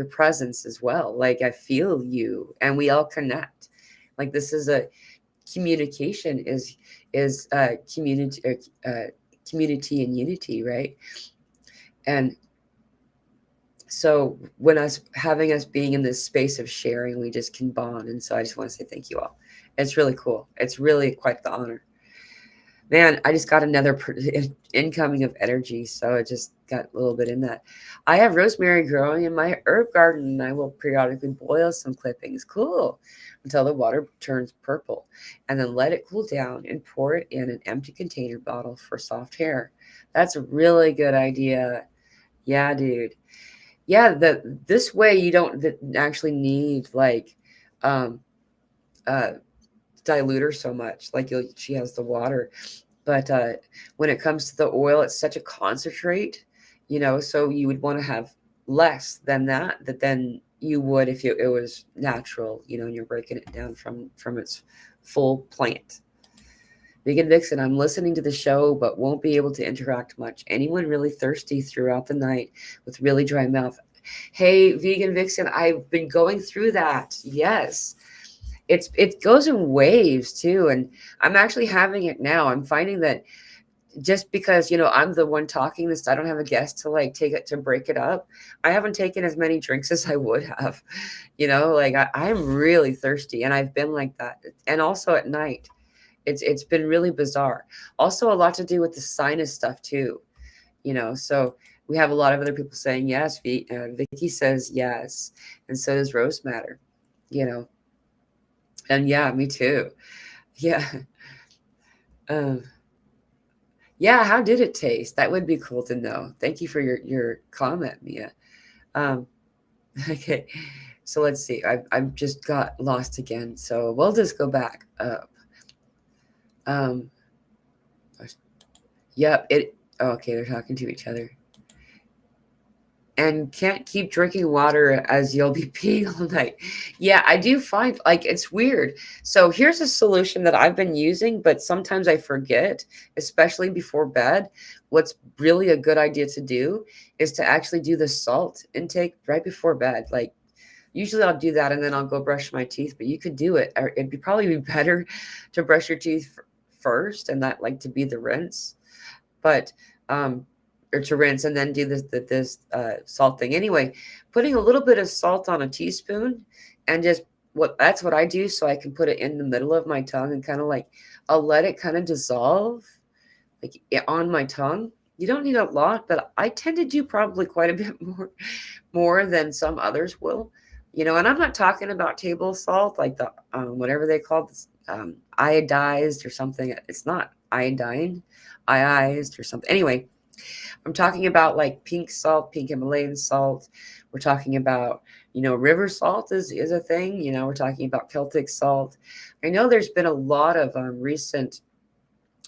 presence as well. Like, I feel you, and we all connect. Like, this is a communication, is community, community and unity, right? And so when us being in this space of sharing, we just can bond. And so I just want to say thank you all. It's really cool. It's really quite the honor. Man, I just got another incoming of energy, so I just got a little bit in that. I have rosemary growing in my herb garden, and I will periodically boil some clippings. Cool. Until the water turns purple, and then let it cool down and pour it in an empty container bottle for soft hair. That's a really good idea. Yeah, dude. Yeah, this way you don't actually need like um uh diluter so much. Like she has the water. But when it comes to the oil, it's such a concentrate, so you would want to have less than that than you would if it was natural, and you're breaking it down from its full plant. Vegan Vixen, I'm listening to the show, but won't be able to interact much. Anyone really thirsty throughout the night with really dry mouth? Hey, Vegan Vixen, I've been going through that. Yes. It goes in waves too, and I'm actually having it now. I'm finding that just because I'm the one talking this, I don't have a guest to like take it to break it up. I haven't taken as many drinks as I would have. Like I'm really thirsty, and I've been like that, and also at night. It's been really bizarre. Also, a lot to do with the sinus stuff too. So we have a lot of other people saying yes. Vicky says yes, and so does Rose Matter. You know, and yeah, me too. Yeah. Um, yeah, how did it taste? That would be cool to know. Thank you for your comment, Mia. Um, okay, so let's see. I've just got lost again, so we'll just go back up. Um, yep. Oh, okay, they're talking to each other. And can't keep drinking water as you'll be peeing all night. Yeah, I do find like it's weird. So here's a solution that I've been using, but sometimes I forget, especially before bed. What's really a good idea to do is to actually do the salt intake right before bed. Like usually I'll do that and then I'll go brush my teeth, but you could do it. Or it'd probably be better to brush your teeth first and that like to be the rinse. But or to rinse and then do this salt thing. Anyway, putting a little bit of salt on a teaspoon and just that's what I do, so I can put it in the middle of my tongue and kind of like I'll let it kind of dissolve like on my tongue. You don't need a lot, but I tend to do probably quite a bit more than some others will. And I'm not talking about table salt like the whatever they call this, iodized or something. It's not iodine, iodized or something. Anyway, I'm talking about like pink salt, pink Himalayan salt. We're talking about, river salt is a thing. We're talking about Celtic salt. I know there's been a lot of recent,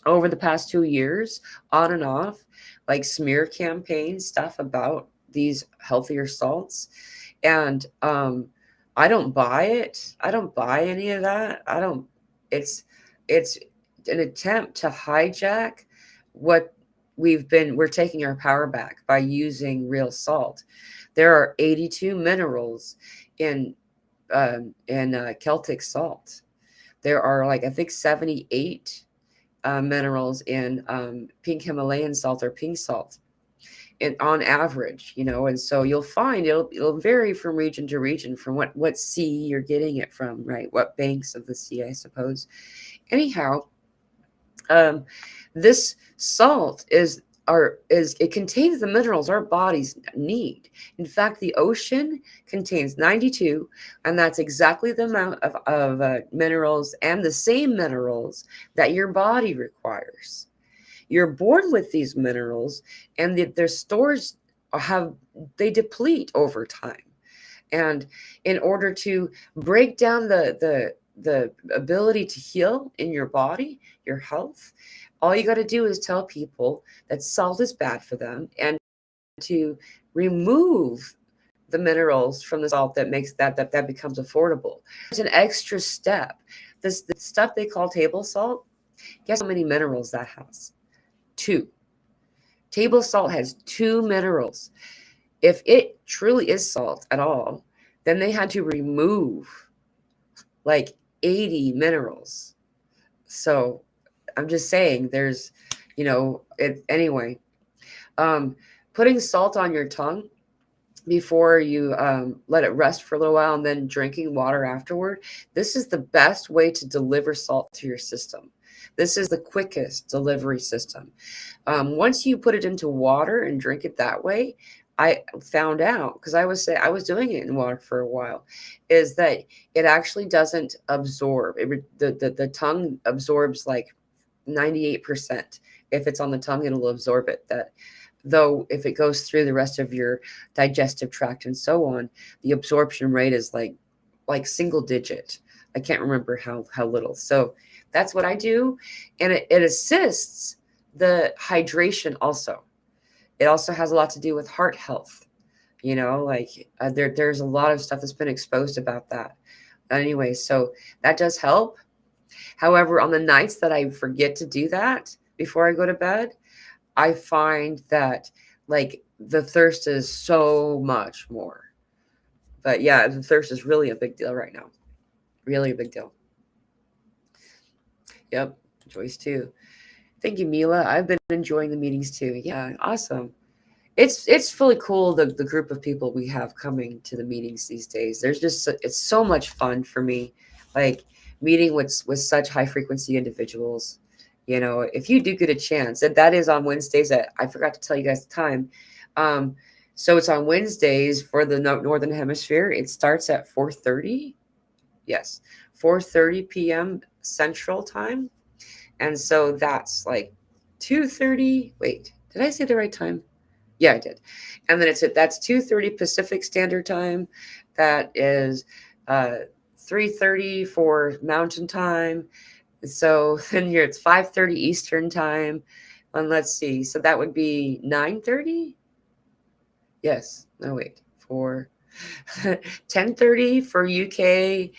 over the past 2 years, on and off, like smear campaign stuff about these healthier salts. And I don't buy it. I don't buy any of that. I don't, it's an attempt to hijack what we're taking our power back by using real salt. There are 82 minerals in Celtic salt. There are like I think 78 minerals in pink Himalayan salt or pink salt, on average. And so you'll find it'll vary from region to region, from what sea you're getting it from, right? What banks of the sea, I suppose. Anyhow, this salt it contains the minerals our bodies need. In fact, the ocean contains 92, and that's exactly the amount of minerals, and the same minerals that your body requires. You're born with these minerals, and their stores they deplete over time. And in order to break down the ability to heal in your body, your health, all you got to do is tell people that salt is bad for them, and to remove the minerals from the salt that makes that becomes affordable. It's an extra step. The stuff they call table salt, guess how many minerals that has? 2. Table salt has 2 minerals. If it truly is salt at all, then they had to remove like 80 minerals. So I'm just saying there's, anyway, putting salt on your tongue before you let it rest for a little while and then drinking water afterward. This is the best way to deliver salt to your system. This is the quickest delivery system. Once you put it into water and drink it that way, I found out, because I was doing it in water for a while, is that it actually doesn't absorb. The tongue absorbs like 98%. If it's on the tongue, it'll absorb it. That though, if it goes through the rest of your digestive tract and so on, the absorption rate is like single digit. I can't remember how little. So that's what I do, and it assists the hydration also. It also has a lot to do with heart health. Like there's a lot of stuff that's been exposed about that. Anyway, so that does help. However, on the nights that I forget to do that before I go to bed, I find that like the thirst is so much more. But yeah, the thirst is really a big deal right now. Really a big deal. Yep. Joyce too. Thank you, Mila. I've been enjoying the meetings too. Yeah, awesome. It's really cool, the group of people we have coming to the meetings these days. There's just it's so much fun for me, like meeting with such high frequency individuals. If you do get a chance, and that is on Wednesdays. I forgot to tell you guys the time. So it's on Wednesdays for the Northern Hemisphere. It starts at 4:30. Yes, 4:30 p.m. Central Time, and so that's like 2:30. Wait, did I say the right time? Yeah, I did. And then that's 2:30 Pacific Standard Time. That is 3:30 for Mountain Time. So then it's 5:30 Eastern Time. And let's see. So that would be 9:30? Yes. No, wait. For 10:30 for UK.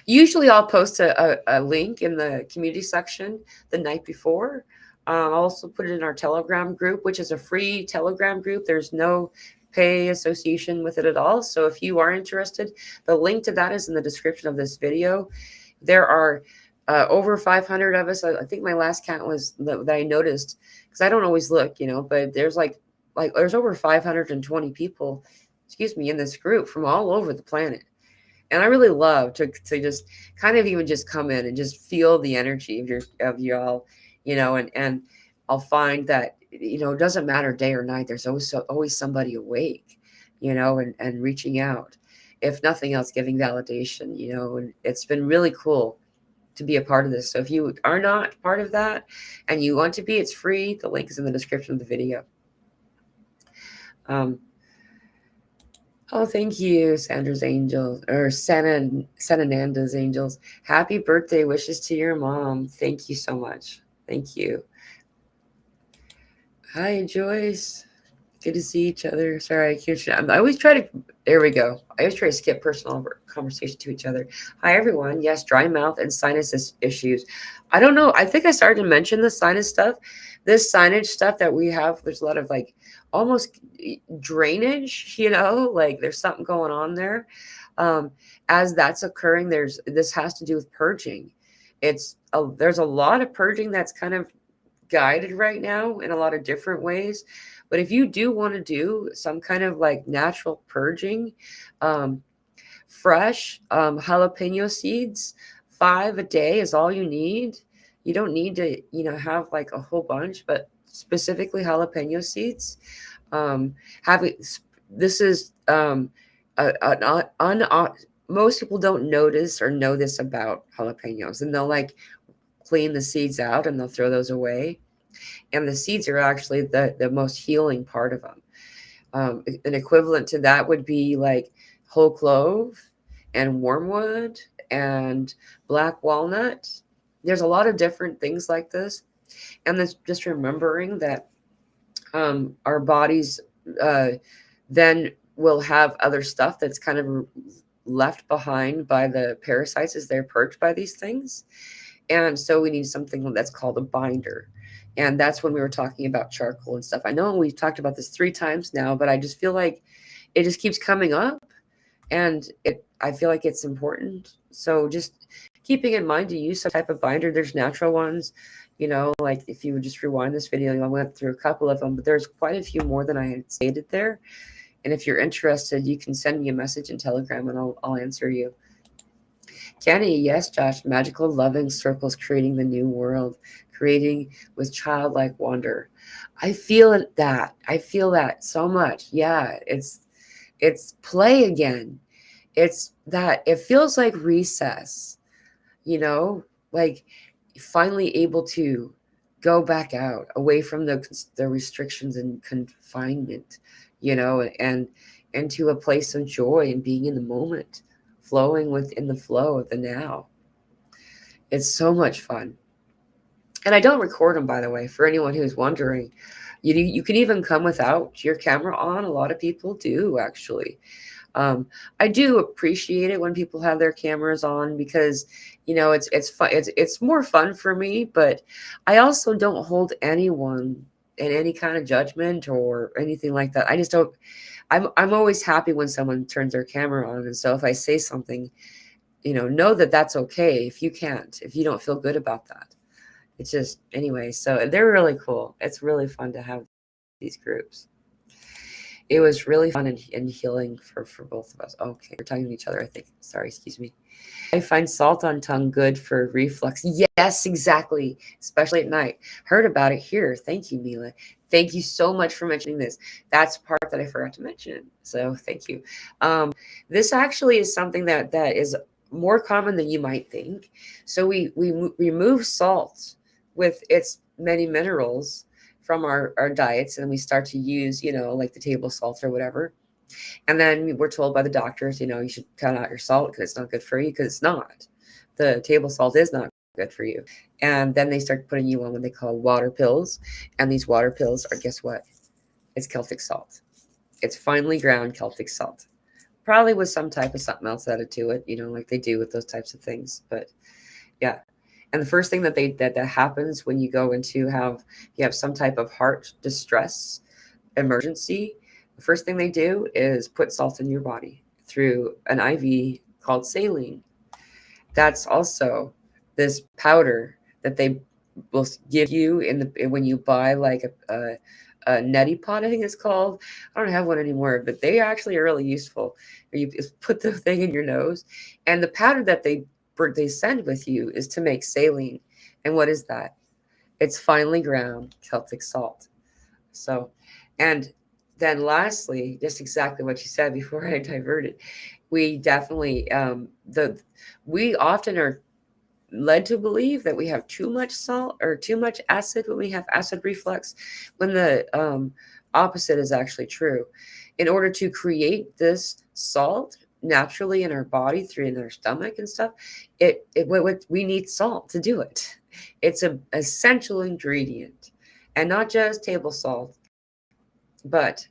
Usually I'll post a link in the community section the night before. I'll also put it in our Telegram group, which is a free Telegram group. There's no pay association with it at all. So if you are interested, the link to that is in the description of this video. There are over 500 of us. I think my last count was that I noticed, because I don't always look, but there's like there's over 520 people, excuse me, in this group from all over the planet. And I really love to just kind of even just come in and just feel the energy of y'all, and I'll find that, it doesn't matter day or night. There's always somebody awake, and reaching out, if nothing else, giving validation, and it's been really cool to be a part of this. So if you are not part of that and you want to be, it's free. The link is in the description of the video. Oh, thank you, Sandra's Angels, or Sanananda's Angels. Happy birthday wishes to your mom. Thank you so much. Thank you. Hi, Joyce. Good to see each other. Sorry, I always try to, there we go. I always try to skip personal conversation to each other. Hi, everyone. Yes, dry mouth and sinus issues. I don't know. I think I started to mention the sinus stuff. This signage stuff that we have, there's a lot of like almost drainage, like there's something going on there. As that's occurring, this has to do with purging. There's a lot of purging that's kind of guided right now in a lot of different ways. But if you do want to do some kind of like natural purging, fresh jalapeno seeds, 5 a day is all you need. You don't need to, have like a whole bunch, but specifically jalapeno seeds. This is most people don't notice or know this about jalapenos, and they'll like clean the seeds out and they'll throw those away. And the seeds are actually the most healing part of them. An equivalent to that would be like whole clove and wormwood and black walnut. There's a lot of different things like this. And that's just remembering that our bodies then will have other stuff that's kind of left behind by the parasites as they're purged by these things. And so we need something that's called a binder. And that's when we were talking about charcoal and stuff. I know we've talked about this 3 times now, but I just feel like it just keeps coming up, and I feel like it's important. So just keeping in mind to use some type of binder. There's natural ones, like if you would just rewind this video, I went through a couple of them, but there's quite a few more than I had stated there. And if you're interested, you can send me a message in Telegram and I'll answer you. Kenny, yes, Josh, magical loving circles creating the new world, creating with childlike wonder. I feel that. I feel that so much. Yeah, it's play again. It's that it feels like recess, you know, like finally able to go back out away from the restrictions and confinement, and into a place of joy and being in the moment, flowing within the flow of the now. It's so much fun. And I don't record them, by the way, for anyone who's wondering. You can even come without your camera on. A lot of people do, actually. I do appreciate it when people have their cameras on because, it's fun. It's more fun for me, but I also don't hold anyone in any kind of judgment or anything like that. I just don't. I'm always happy when someone turns their camera on, and so if I say something, know that that's okay. If you don't feel good about that, it's just anyway. So they're really cool. It's really fun to have these groups. It was really fun and healing for both of us. Okay, we're talking to each other, I think. Sorry, excuse me. I find salt on tongue good for reflux. Yes, exactly. Especially at night. Heard about it here. Thank you, Mila. Thank you so much for mentioning this. That's part that I forgot to mention. So thank you. This actually is something that is more common than you might think. So we remove salt with its many minerals from our diets, and we start to use, like the table salt or whatever. And then we're told by the doctors, you should cut out your salt because it's not good for you, because it's not. The table salt is not good for you. And then they start putting you on what they call water pills. And these water pills are, guess what? It's Celtic salt. It's finely ground Celtic salt. Probably with some type of something else added to it, like they do with those types of things. But yeah. And the first thing that happens when you go into you have some type of heart distress emergency, the first thing they do is put salt in your body through an IV called saline. That's also this powder that they will give you when you buy like a neti pot, I think it's called. I don't have one anymore, but they actually are really useful. You just put the thing in your nose, and the powder that they send with you is to make saline. And what is that? It's finely ground Celtic salt. So, and then lastly, just exactly what you said before I diverted, we definitely we often are led to believe that we have too much salt or too much acid when we have acid reflux, when the opposite is actually true. In order to create this salt naturally in our body through in our stomach and stuff, we need salt to do it. It's an essential ingredient, and not just table salt, but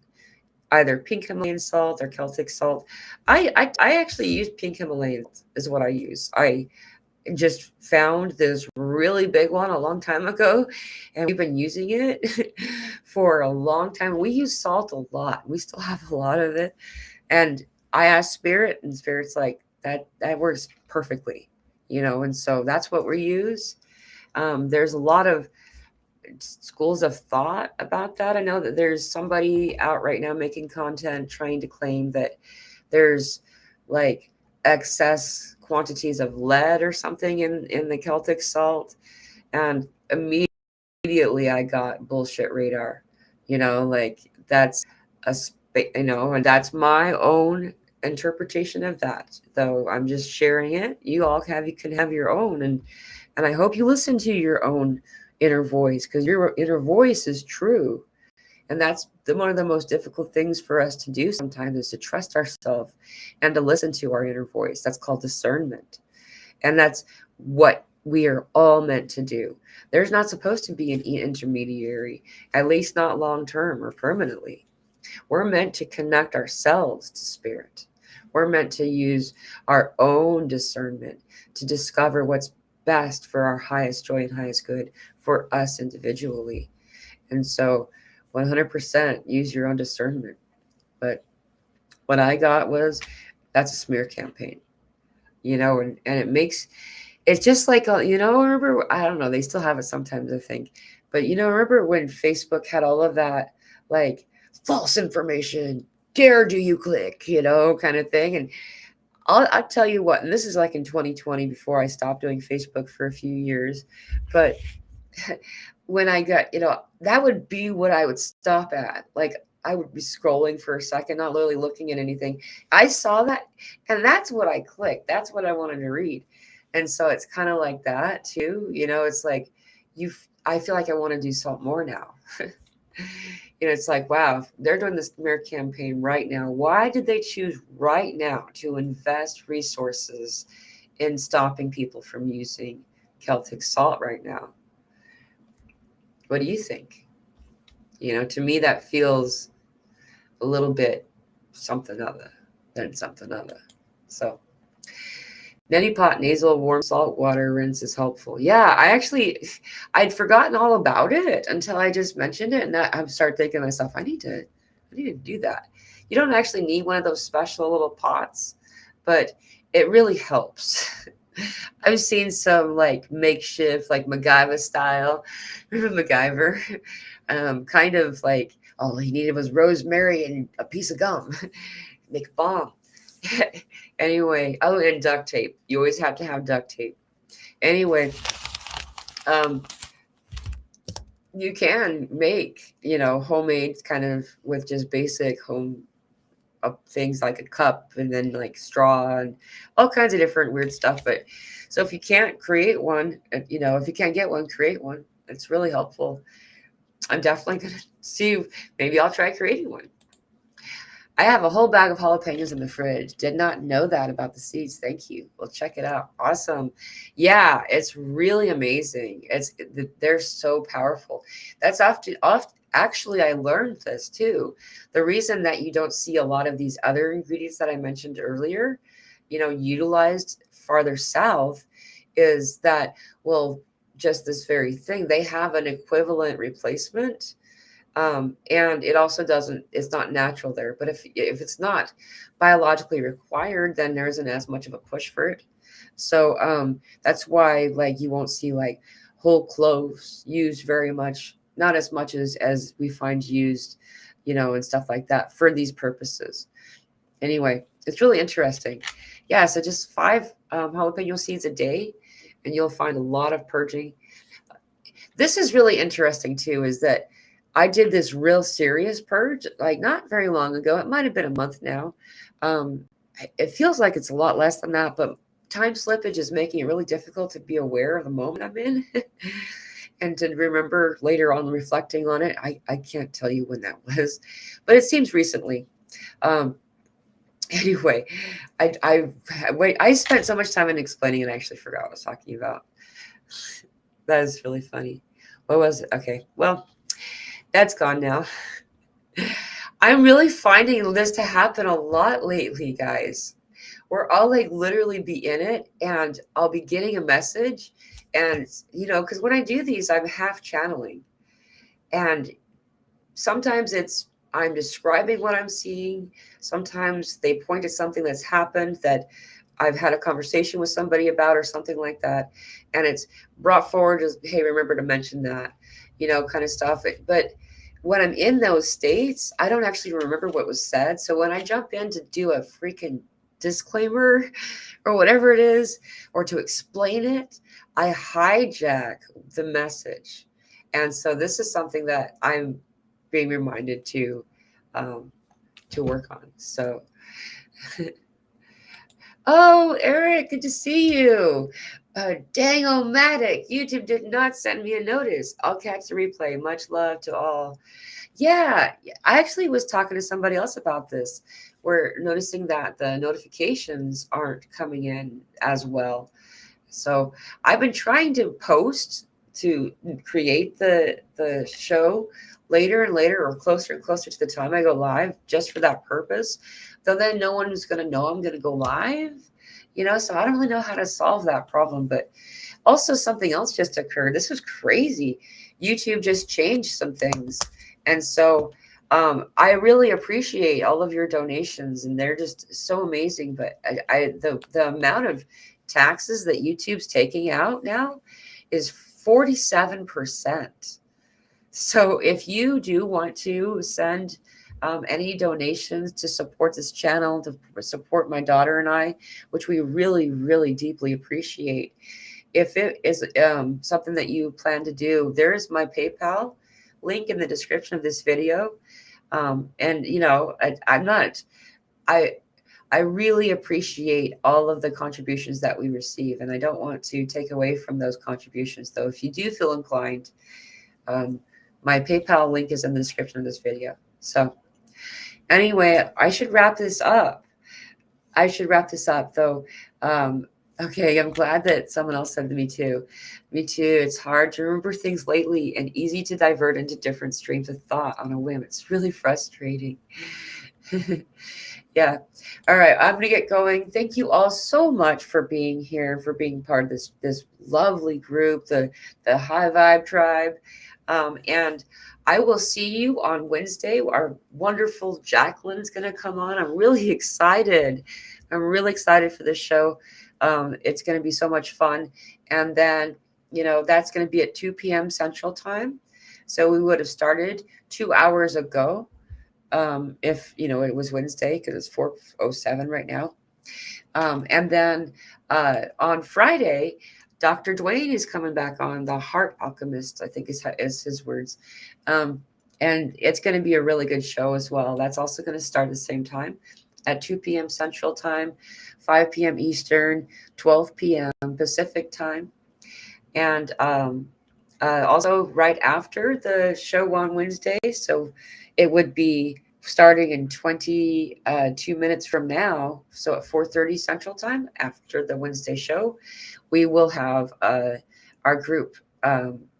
either pink Himalayan salt or Celtic salt. I actually use pink Himalayan is what I use. I just found this really big one a long time ago, and we've been using it for a long time. We use salt a lot. We still have a lot of it. And I asked Spirit, and Spirit's like, that works perfectly, and so that's what we use. There's a lot of schools of thought about that. I know that there's somebody out right now making content trying to claim that there's like excess quantities of lead or something in the Celtic salt, and immediately I got bullshit radar. Like that's and that's my own interpretation of that. Though I'm just sharing it. You can have your own, and I hope you listen to your own inner voice, because your inner voice is true. And that's one of the most difficult things for us to do sometimes, is to trust ourselves and to listen to our inner voice. That's called discernment. And that's what we are all meant to do. There's not supposed to be an intermediary, at least not long term or permanently. We're meant to connect ourselves to spirit. We're meant to use our own discernment to discover what's best for our highest joy and highest good for us individually. And so 100% use your own discernment. But what I got was, that's a smear campaign, and it's just like, remember, I don't know, they still have it sometimes, I think. But, remember when Facebook had all of that, like, false information, dare do you click, kind of thing. And I'll tell you what, and this is like in 2020 before I stopped doing Facebook for a few years, but when I got, that would be what I would stop at. Like I would be scrolling for a second, not really looking at anything. I saw that, and that's what I clicked. That's what I wanted to read. And so it's kind of like that too. It's like I feel like I want to do salt more now. It's like, wow, they're doing this smear campaign right now. Why did they choose right now to invest resources in stopping people from using Celtic salt right now? What do you think? To me, that feels a little bit something other than something other. So, neti pot nasal warm salt water rinse is helpful. Yeah, I'd forgotten all about it until I just mentioned it, and I started thinking to myself, I need to do that. You don't actually need one of those special little pots, but it really helps. I've seen some like makeshift, like MacGyver style. Remember MacGyver? Kind of like, all he needed was rosemary and a piece of gum. Make a bomb. Anyway, and duct tape. You always have to have duct tape. Anyway, you can make, homemade kind of with just basic home things like a cup and then like straw and all kinds of different weird stuff. But so if you can't create one, if you can't get one, create one. It's really helpful. I'm definitely going to see, maybe I'll try creating one. I have a whole bag of jalapenos in the fridge. Did not know that about the seeds. Thank you. Well, check it out. Awesome. Yeah, it's really amazing. They're so powerful. That's often actually, I learned this too. The reason that you don't see a lot of these other ingredients that I mentioned earlier, utilized farther south is that, well, just this very thing, they have an equivalent replacement. And it also it's not natural there. But if it's not biologically required, then there isn't as much of a push for it. So that's why like you won't see like whole cloves used very much, not as much as we find used, and stuff like that for these purposes. Anyway, it's really interesting. Yeah, so just 5 jalapeno seeds a day, and you'll find a lot of purging. This is really interesting too, is that I did this real serious purge, like not very long ago. It might have been a month now. It feels like it's a lot less than that, but time slippage is making it really difficult to be aware of the moment I'm in and to remember later on reflecting on it. I can't tell you when that was, but it seems recently. Anyway, I spent so much time in explaining and I actually forgot what I was talking about. That is really funny. What was it? Okay, well, that's gone now. I'm really finding this to happen a lot lately, guys, where I'll like literally be in it and I'll be getting a message. And, because when I do these, I'm half channeling. And sometimes I'm describing what I'm seeing. Sometimes they point to something that's happened that I've had a conversation with somebody about or something like that. And it's brought forward as, hey, remember to mention that, kind of stuff. But when I'm in those states, I don't actually remember what was said. So when I jump in to do a freaking disclaimer or whatever it is, or to explain it, I hijack the message. And so this is something that I'm being reminded to work on. So, oh, Eric, good to see you. Dang-o-matic, YouTube did not send me a notice. I'll catch the replay. Much love to all. Yeah, I actually was talking to somebody else about this. We're noticing that the notifications aren't coming in as well. So I've been trying to post to create the show later and later or closer and closer to the time I go live just for that purpose. Though then no one is going to know I'm going to go live, so I don't really know how to solve that problem. But also something else just occurred. This was crazy. YouTube just changed some things. And so I really appreciate all of your donations, and they're just so amazing. But the amount of taxes that YouTube's taking out now is 47%. So if you do want to send any donations to support this channel, to support my daughter and I, which we really, really deeply appreciate. If it is something that you plan to do, there is my PayPal link in the description of this video. And you know, I'm not, I really appreciate all of the contributions that we receive, and I don't want to take away from those contributions. Though, if you do feel inclined, my PayPal link is in the description of this video. So anyway, I should wrap this up. Though. Okay, I'm glad that someone else said to me too. Me too. It's hard to remember things lately and easy to divert into different streams of thought on a whim. It's really frustrating. Yeah. All right. I'm gonna get going. Thank you all so much for being here, for being part of this lovely group, the High Vibe Tribe. And I will see you on Wednesday. Our wonderful Jacqueline's gonna come on. I'm really excited. I'm really excited for this show. It's gonna be so much fun. And then, you know, that's gonna be at 2 p.m. Central Time. So we would have started 2 hours ago. If you know it was Wednesday, because it's 4:07 right now. And then on Friday, Dr. Dwayne is coming back on, the Heart Alchemist, I think is his words. And it's going to be a really good show as well. That's also going to start at the same time at 2 p.m. Central Time, 5 p.m. Eastern, 12 p.m. Pacific Time. And also right after the show on Wednesday. So it would be starting in 22 minutes from now. So at 4:30 Central Time, after the Wednesday show, we will have our group.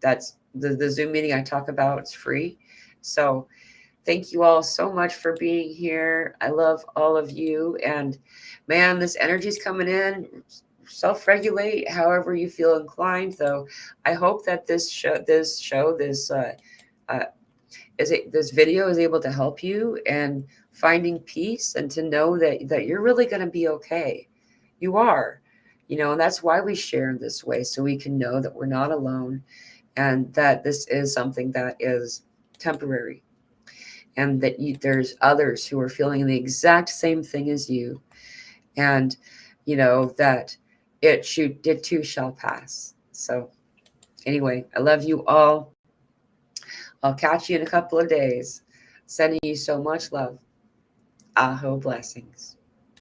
That's the Zoom meeting I talk about. It's free. So thank you all so much for being here. I love all of you. And man, this energy's coming in. Self-regulate however you feel inclined, though. I hope that this video is able to help you and finding peace, and to know that you're really going to be okay. You are, you know, and that's why we share in this way, so we can know that we're not alone, and that this is something that is temporary, and that there's others who are feeling the exact same thing as you, and you know that it too shall pass. So anyway, I love you all. I'll catch you in a couple of days. Sending you so much love. Aho blessings.